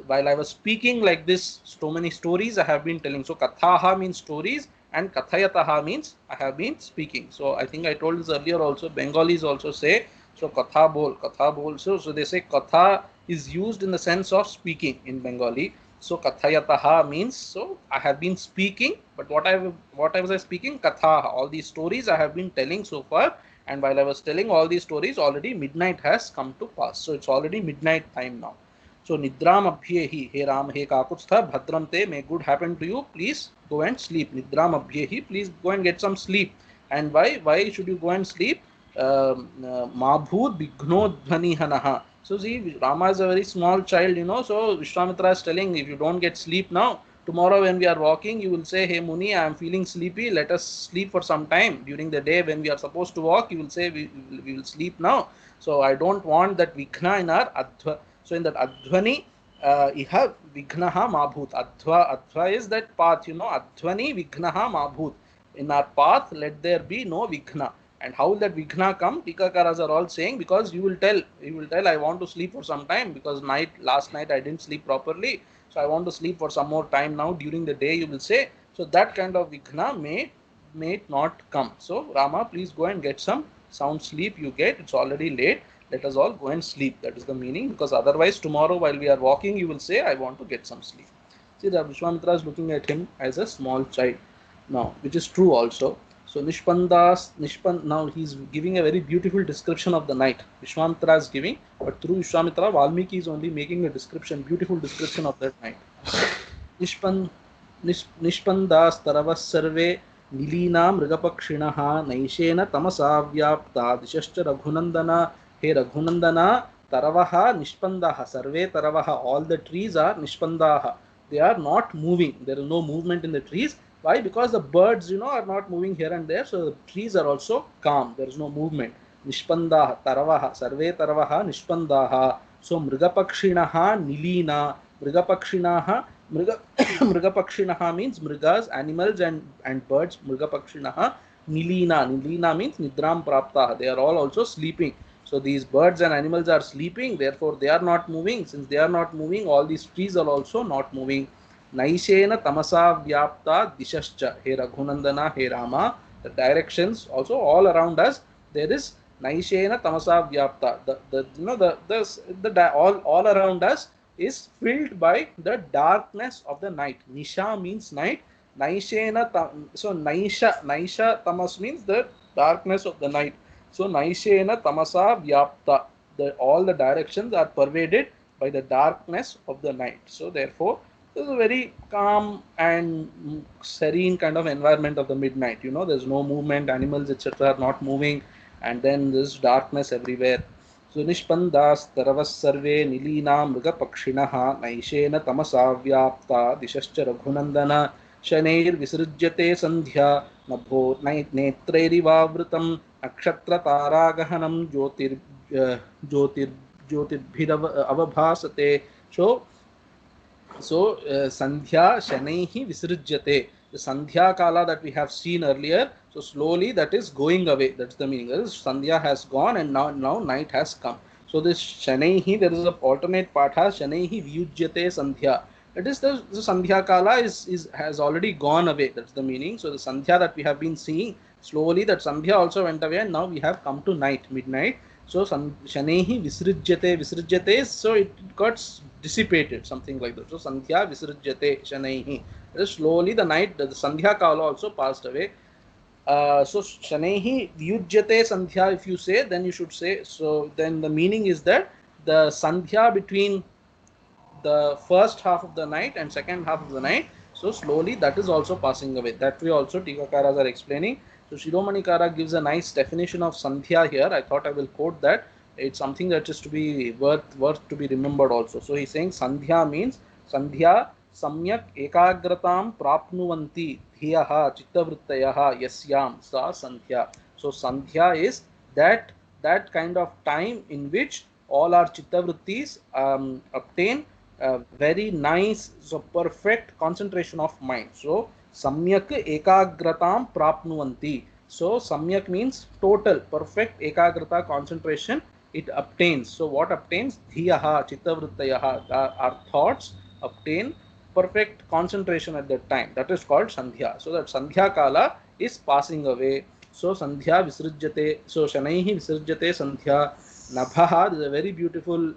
while I was speaking like this, so many stories I have been telling. So kathaha means stories, and kathayataha means I have been speaking. So I think I told this earlier also. Bengalis also say, so katha bol. So they say katha is used in the sense of speaking in Bengali. So kathayataha means, so I have been speaking, but what was I speaking? Katha. All these stories I have been telling so far, and while I was telling all these stories, already midnight has come to pass. So it's already midnight time now. So Nidram Abhyehi, hey Ram, hey Kakutstha, Bhadram te, may good happen to you, please go and sleep. Nidram Abhyehi, please go and get some sleep. And why? Why should you go and sleep? Mabhut Bigno Dhvani Hanaha. So see, Rama is a very small child, so Vishwamitra is telling, if you don't get sleep now, tomorrow when we are walking, you will say, hey Muni, I am feeling sleepy, let us sleep for some time. During the day when we are supposed to walk, you will say, we will sleep now. So I don't want that Vighna in our Adhva. So in that Adhvani, iha Vignaha Mabhut. Adhva is that path, Adhvani Vignaha Mabhut. In our path, let there be no Vighna. And how will that Vighna come? Tikakaras are all saying, because you will tell, I want to sleep for some time, because last night I didn't sleep properly. So I want to sleep for some more time now. During the day, you will say. So that kind of Vighna may not come. So Rama, please go and get some sound sleep you get. It's already late. Let us all go and sleep. That is the meaning, because otherwise tomorrow while we are walking, you will say, I want to get some sleep. See, the Vishwamitra is looking at him as a small child now, which is true also. So now he's giving a very beautiful description of the night. Vishwamitra is giving, but through Vishwamitra, Valmiki is only making a beautiful description of that night. Nishpandas taravas sarve nilina mrigapakshinaha naishena tamasa vyapta dishascha Raghunandana. Hey Raghunandana, taravaha nishpandaha, sarve taravaha, all the trees are nishpandaha. They are not moving. There is no movement in the trees. Why? Because the birds, are not moving here and there. So the trees are also calm. There is no movement. Nishpandaha, taravaha, sarve taravaha, nishpandaha. So mrigapakshinaha nilina. Mrigapakshinaha, mrigapakshinaha means mrigas, animals and birds. Mrigapakshinaha nilina. Nilina means nidram praptaha. They are all also sleeping. So these birds and animals are sleeping, therefore they are not moving. Since they are not moving, all these trees are also not moving. Naishena tamasa vyapta dishascha. Hey Raghunandana, hey Rama, the directions also all around us, there is Naishena tamasa vyapta. All around us is filled by the darkness of the night. Nisha means night. Naishena so Naisha tamas means the darkness of the night. So Naishena tamasa vyapta. All the directions are pervaded by the darkness of the night. So therefore, this is a very calm and serene kind of environment of the midnight. There's no movement, animals etc. are not moving, and then there's darkness everywhere. So Nishpandas taravas sarve nilina mruga pakshinaha naishena tamasa vyapta dishascha Raghunandana शनैर् विसृज्यते सन्ध्या नभो नेत्रैरिवावृतं नक्षत्र तारागहनं ज्योतिर्भिरव अवभासते. So Sandhya Shanaihi Visrujyate. The Sandhya Kala that we have seen earlier, so slowly that is going away. That's the meaning. That is, Sandhya has gone and now night has come. So this Shanaihi, there is an alternate patha, Shanaihi Vyujyate Sandhya. It is the Sandhya Kala has already gone away. That's the meaning. So the Sandhya that we have been seeing, slowly that Sandhya also went away and now we have come to midnight. So Shanehi Visrujyate, so it got dissipated, something like that. So Sandhya Visrujyate Shanehi. Slowly the Sandhya Kala also passed away. So Shanehi Vyujyate Sandhya, if you say, then you should say, so then the meaning is that the Sandhya between the first half of the night and second half of the night, so slowly that is also passing away. That way also Tikakaras are explaining. So Shiromani Kara gives a nice definition of Sandhya here. I thought I will quote that. It's something that is to be worth to be remembered also. So he's saying Sandhya means Sandhya samyak ekagratam prapnuvanti dhiyaha chittavrittayaha yasyam sa Sandhya. So Sandhya is that kind of time in which all our chittavrittis obtain very nice, so perfect concentration of mind. So samyak ekagratam prapnuvanti. So samyak means total, perfect ekagrata concentration it obtains. So what obtains? Dhiyaha chittavrittayaha. Our thoughts obtain perfect concentration at that time. That is called Sandhya. So that Sandhya Kala is passing away. So Sandhya Visrujyate. So Shanaihi Visrujyate Sandhya. Nabhaha is a very beautiful,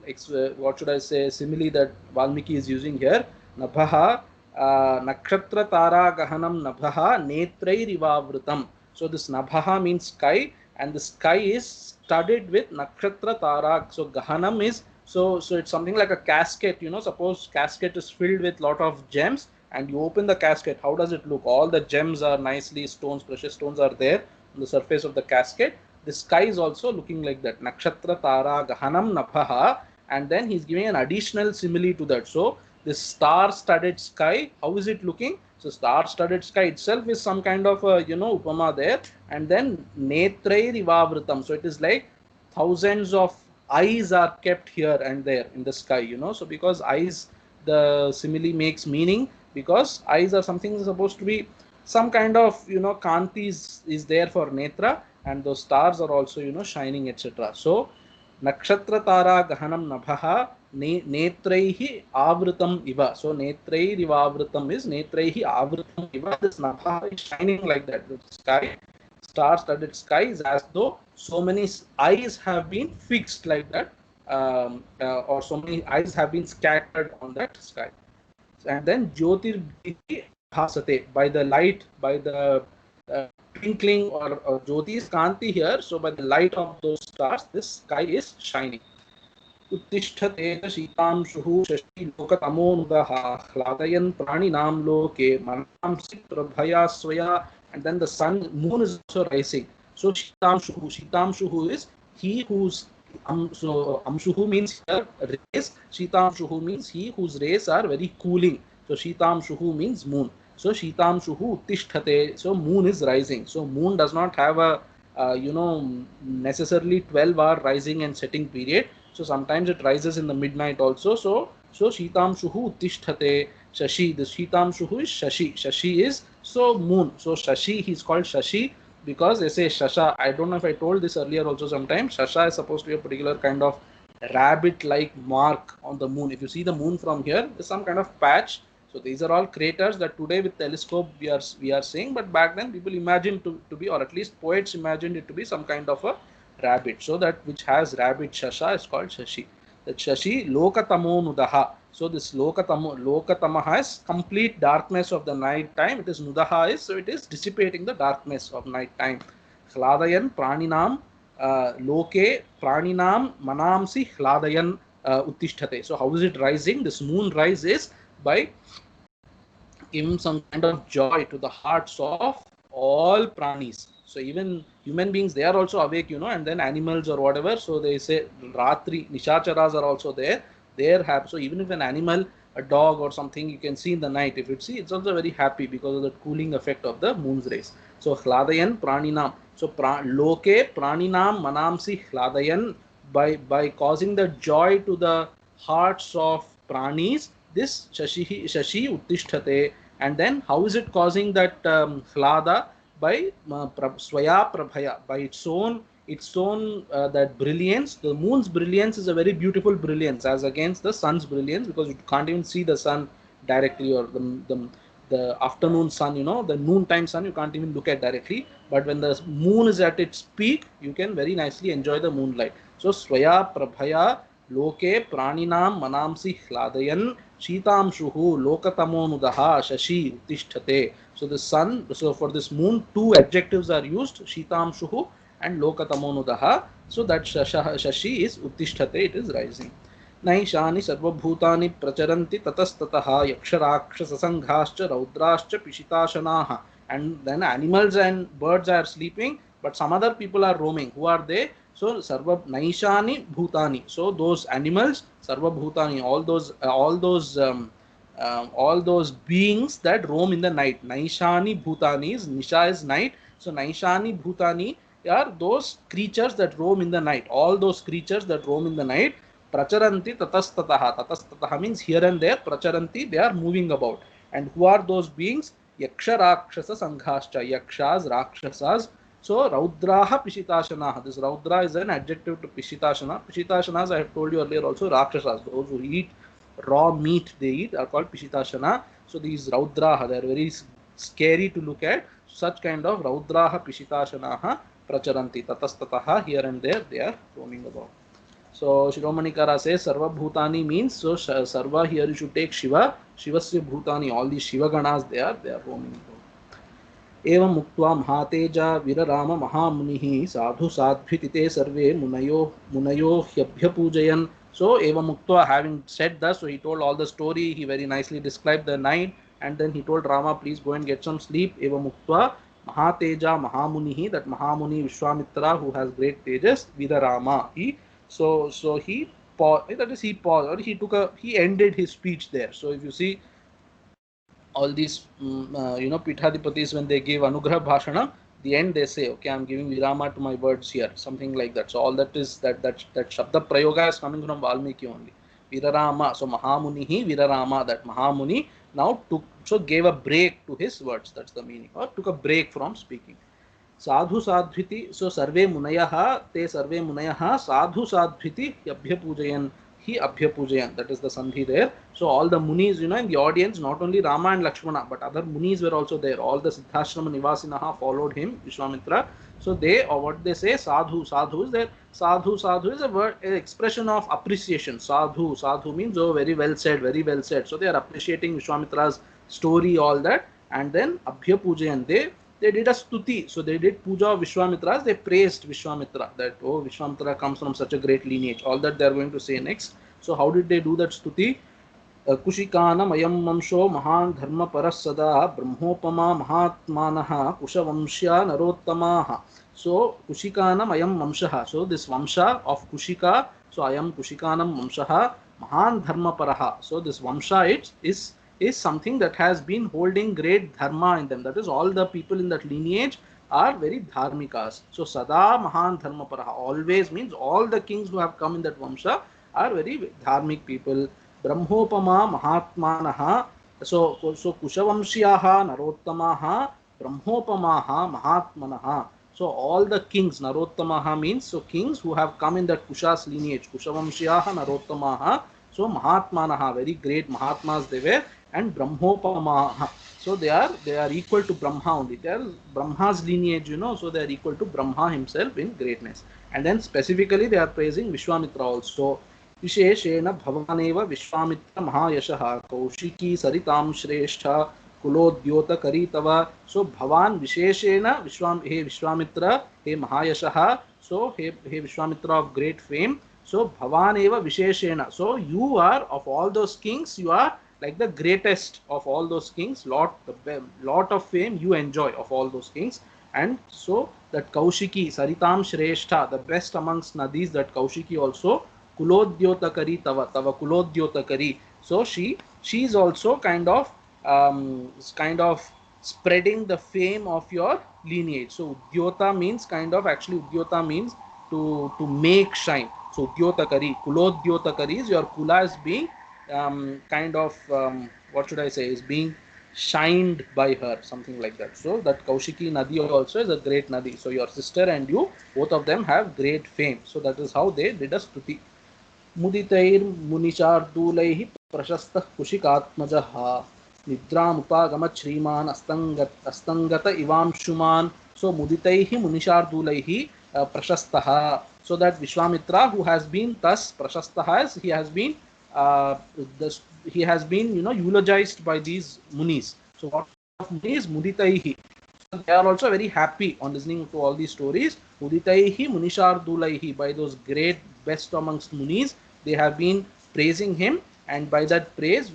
what should I say, simile that Valmiki is using here. Nabhaha, nakshatra tara gahanam nabhaha netrairivavrutam. So this nabhaha means sky, and the sky is studded with nakshatra tara. So gahanam is So it's something like a casket, you know. Suppose casket is filled with lot of gems, and you open the casket. How does it look? All the gems are nicely stones, precious stones are there on the surface of the casket. The sky is also looking like that. Nakshatra tara gahanam nabhaha, and then he's giving an additional simile to that. So this star-studded sky, how is it looking? So star-studded sky itself is some kind of a, you know, upama there, and then netrair ivavritam. So it is like thousands of eyes are kept here and there in the sky, you know. So because eyes, the simile makes meaning, because eyes are something supposed to be some kind of, you know, kanti is there for netra, and those stars are also, you know, shining, etc. So nakshatra tara gahanam nabhaha netraihi avritam iva. So netrair ivavritam is netraihi avritam iva. This nabha is shining like that. The sky, star-studded sky, is as though so many eyes have been fixed like that, or so many eyes have been scattered on that sky. And then jyotir bhasate, by the light, by the twinkling or jyotis kanti here. So by the light of those stars, this sky is shining. उत्तिष्ठते शीतांशुः शशिलोकतमोनुदः ह्लादयन् प्राणिनां लोके मनांसि प्रभया स्वया. And then the sun, moon is also rising. So Shitamshuhu is he whose so Amshuhu means here rays. Shitamshuhu means he whose rays are very cooling. So Shitamshuhu means moon. So Shitamshuhu Uttishthate. So moon is rising. So moon does not have a you know, necessarily 12-hour rising and setting period. So sometimes it rises in the midnight also. So Shitamshuhu Uttishthate Shashi. The Shitamshuhu is Shashi. Shashi is so moon. So Shashi, he's called Shashi because they say Shasha. I don't know if I told this earlier also sometimes. Shasha is supposed to be a particular kind of rabbit-like mark on the moon. If you see the moon from here, there's some kind of patch. So these are all craters that today with telescope we are seeing, but back then people imagined to be, or at least poets imagined it to be some kind of a rabbit. So that which has rabbit Shasha is called Shashi. That Shashi Lokatamo Nudaha. So this Lokatamaha is complete darkness of the night time. It is Nudaha is, so it is dissipating the darkness of night time. Hladayan Praninam Loke Praninam Manamsi Hladayan Uttishthate. So how is it rising? This moon rise is by giving some kind of joy to the hearts of all pranis. So even human beings, they are also awake, you know, and then animals or whatever. So they say Ratri, Nishacharas are also there. They have, so even if an animal, a dog or something, you can see in the night, if you see, it's also very happy because of the cooling effect of the moon's rays. So Hladayan Praninam. So Loke Praninam Manamsi Hladayan, by causing the joy to the hearts of pranis, this Shashi Uttishthate. And then how is it causing that Hlada? By Swaya Prabhaya, by its own that brilliance. The moon's brilliance is a very beautiful brilliance as against the sun's brilliance, because you can't even see the sun directly, or the afternoon sun, you know, the noontime sun, you can't even look at directly. But when the moon is at its peak, you can very nicely enjoy the moonlight. So Swaya Prabhaya Loke Praninam Manamsi Hladayan Shitamshuhu Lokatamonudaha Shashi Uttishthate. So the sun, so for this moon, two adjectives are used, Shitamshuhu and Lokatamonudaha. So that Shashi is Uttishthate, it is rising. Naishani sarvabhutani pracharanti tatastataha yaksharakshasasanghascha raudrascha pishitashanaha. And then animals and birds are sleeping, but some other people are roaming. Who are they? So sarva naishani bhutani. So those animals, sarva bhutani, all those beings that roam in the night. Naishani bhutani is, nisha is night. So naishani bhutani are those creatures that roam in the night. All those creatures that roam in the night. Pracharanti tatastataha. Tatastataha means here and there. Pracharanti, they are moving about. And who are those beings? Yaksha Rakshasa Sanghascha. Yakshas, Rakshasas. So Raudraha Pishitashana. This Raudra is an adjective to Pishitashana. Pishitashanas, I have told you earlier also, Rakshasas. Those who eat raw meat, they eat, are called Pishitashana. So these Raudraha, they are very scary to look at. Such kind of Raudraha Pishitashanaha Pracharanti. Tatastataha, here and there, they are roaming about. So Shiromanikara says Sarva Bhutani means, so Sarva here you should take Shiva. Shivasya Bhutani, all these Shiva Ganas, they are roaming about. Evam Muktva Mahateja Virarama Mahamunihi Sadhu Sadbhitite Sarve Munayo Hyabhya Pujayan So Eva Muktva, having said thus, so he told all the story, he very nicely described the night, and then he told Rama, please go and get some sleep. Eva Muktva Mahateja Mahamunihi, that Mahamuni Vishwamitra, who has great tejas, Vidarama. So he paused, that is he paused, or he ended his speech there. So if you see all these Pithadipatis, when they give Anugrah Bhashana, the end they say, okay, I'm giving Virama to my words here, something like that. So all that is that Shabda Prayoga is coming from Valmiki only. Virarama, so Mahamunihi Virarama, that Mahamuni now gave a break to his words, that's the meaning, or took a break from speaking. साधु साध्विति, सो सर्वे मुनयः ते सर्वे मुनयः साधु साध्विति अभ्यपूजयन् he abhyapujayan, that is the sandhi there. So all the munis, in the audience, not only Rama and Lakshmana, but other munis were also there. All the Siddhashrama Nivasinaha followed him, Vishwamitra. So they, or what they say, sadhu is there. Sadhu is a word, an expression of appreciation. Sadhu means, oh, very well said, very well said. So they are appreciating Vishwamitra's story, all that. And then abhyapujayan, they did a stuti. So they did puja of Vishwamitras. They praised Vishwamitra, that, oh, Vishwamitra comes from such a great lineage. All that they are going to say next. So how did they do that stuti? Kushikana mayam vamsho mahan dharma parasada brahmopama mahatmanaha kushavamshya narottamaha. So Kushikana mayam vamshaha. So this vamsha of Kushika, so ayam Kushikanam vamshaha mahan dharma paraha. So this vamsha is something that has been holding great dharma in them. That is, all the people in that lineage are very dharmikas. So sada mahan dharma paraha always means all the kings who have come in that vamsha are very dharmic people. Brahmopama mahatmanaha. So Kushavamshyaha narottamaha brahmopamaha mahatmanaha. So all the kings, narottamaha means, so kings who have come in that Kusha's lineage, Kushavamshyaha narottamaha. So mahatmanaha, very great mahatmas they were. And brahmopamaha, so they are equal to Brahma only. They are Brahma's lineage, so they are equal to Brahma himself in greatness. And then specifically they are praising Vishwamitra also. Visheshena bhavaneva Vishwamitra mahayashaha kaushiki saritam shrestha kulodyota karitava. So bhavan visheshena he Vishwamitra, he mahayashaha, so he Vishwamitra of great fame. So bhavaneva visheshena, so you are, of all those kings, you are like the greatest of all those kings. Lot of fame you enjoy of all those kings. And so that Kaushiki Saritam Shrestha, the best amongst Nadis, that Kaushiki also Kulodyotakari tava Kulodyotakari. So she is also kind of spreading the fame of your lineage. So Udyota means Udyota means to make shine. So Udyotakari, Kulodyotakari is your Kula is being what should I say, is being shined by her, something like that. So that Kaushiki Nadi also is a great Nadi. So your sister and you, both of them have great fame. So that is how they did a stuti. Muditair munishardulaihi prashastah kushikatmajaha nidram upagamat shriman astangata ivamshuman. So muditaihi munishardulaihi prashastaha. So that Vishwamitra, who has been thus prashastaha, he has been eulogized by these munis. So what of munis? Muditaihi. So they are also very happy on listening to all these stories. Muditaihi munishardulaihi, by those great best amongst munis, they have been praising him, and by that praise,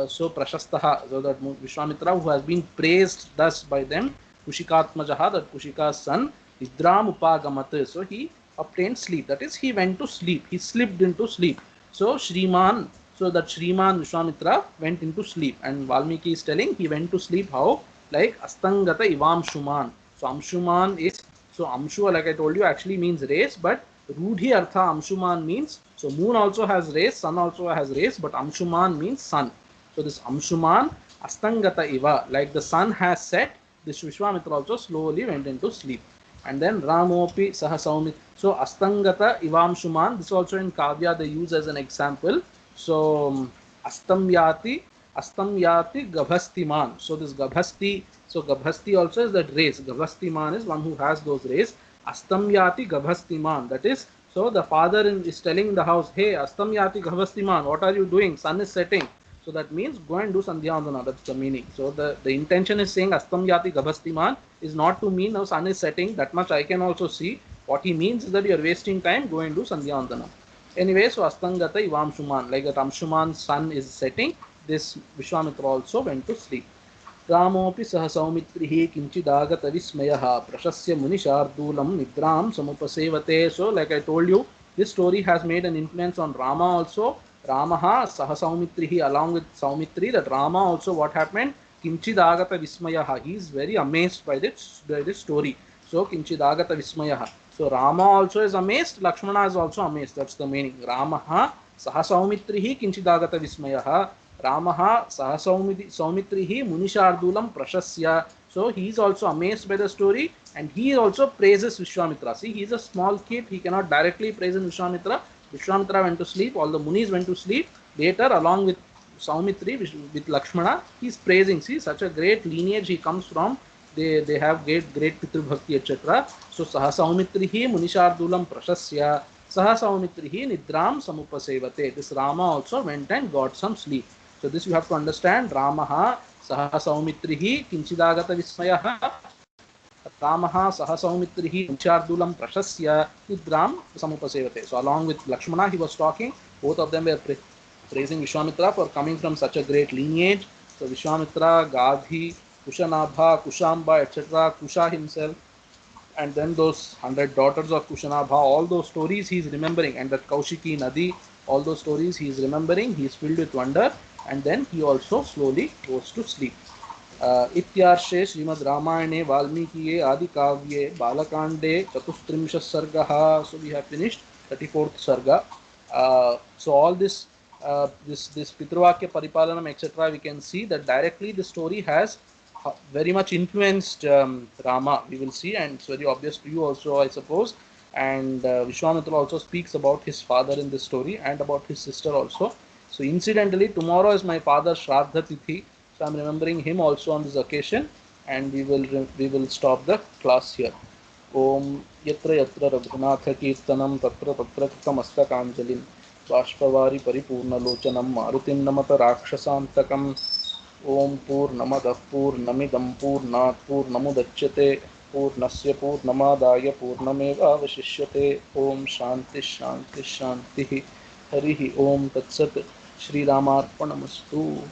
so prashastaha, so that Vishwamitra, who has been praised thus by them, Kushikatmajaha, that Kushika's son, Idram upagamat, so he obtained sleep. That is, he went to sleep. He slipped into sleep. So Shriman, so that Shriman Vishwamitra went into sleep, and Valmiki is telling he went to sleep how? Like Astangata Ivamshuman. So Amshuman is, so Amshu, like I told you, actually means race, but Rudhi Artha Amshuman means, so moon also has race, sun also has race, but Amshuman means sun. So this Amshuman, Astangata Iva, like the sun has set, this Vishwamitra also slowly went into sleep. And then Ramopi Sahasaumit. So Astangata Ivamshuman, this also in Kavya they use as an example. So Astamyati Gabhastiman. So this Gabhasti, so Gabhasti also is that race. Gabhastiman is one who has those rays. Astamyati Gabhastiman, that is, so the father is telling in the house, hey, Astamyati Gabhastiman, what are you doing? Sun is setting. So that means go and do Sandhyavandana. That's the meaning. So the intention is saying Astamyati Gabhastiman is not to mean now sun is setting. That much I can also see. What he means is that you are wasting time, go and do Sandhyavandana. Anyway, so Astangata Ivamshuman, like that Amshuman's sun is setting, this Vishwamitra also went to sleep. रामोऽपि सह सौमित्रिः किञ्चिदागतविस्मयः प्रशस्य मुनिशार्दूलं निद्रां समुपसेवते. So like I told you, this story has made an influence on Rama also. Ramaha saha Saumitrihi, along with Saumitri, that Rama also what happened? Kinchidagata Vismayaha. He is very amazed by this story. So Kinchidagata Vismayaha. So Rama also is amazed, Lakshmana is also amazed. That's the meaning. Ramaha saha Saumitrihi Kinchidagata Vismayaha. Ramaha saha Saumitrihi Munishardulam Prashasya. So he is also amazed by the story, and he also praises Vishwamitra. See, he is a small kid, he cannot directly praise Vishwamitra. Vishwamitra went to sleep, all the Munis went to sleep. Later, along with Saumitri, with Lakshmana, he is praising. See, such a great lineage he comes from. They have great Pitru Bhakti, etc. So, Saha Saumitrihi Munishardulam Prashasya. Saha Saumitrihi Nidram Samupasevate. This Rama also went and got some sleep. So, this you have to understand. Ramaha Saha Saumitrihi Kinchidagata Vismayaha. Ramaha Saha Saumitrihi Munishardulam Prashasya Nidram Samupasevate. So, along with Lakshmana, he was talking. Both of them were praising Vishwamitra for coming from such a great lineage. So, Vishwamitra, Gadhi, Kushanabha, Kushamba, etc., Kusha himself, and then those 100 daughters of Kushanabha, all those stories he is remembering, and that Kaushiki Nadi, all those stories he is remembering, he is filled with wonder, and then he also slowly goes to sleep. इत्यार्षे श्रीमद् रामायणे वाल्मीकिये आदिकाव्ये बालकांडे चतुस्त्रिंशः सर्गः. So we have finished 34th sarga. So all this Pitruvakya Paripalanam, etc., we can see that directly the story has very much influenced Rama, we will see, and it's very obvious to you also, I suppose. And Vishwamitra also speaks about his father in this story and about his sister also. So incidentally, tomorrow is my father's Shraddha Tithi, so I'm remembering him also on this occasion, and we will stop the class here. Om Yatra Yatra Raghunatha Kirtanam Tatra Tatra Kritamastakaanjalim Bashpavari Paripurna Lochanam Marutim Namata Rakshasantakam. Om Purnamadah Purnamidam Purnat Purnamudachyate Purnasya Purnamadaya Purnameva Avashishyate. Om Shanti Shanti Shanti. Harihi Om Tat Sat. Shri Ramarpanamastu.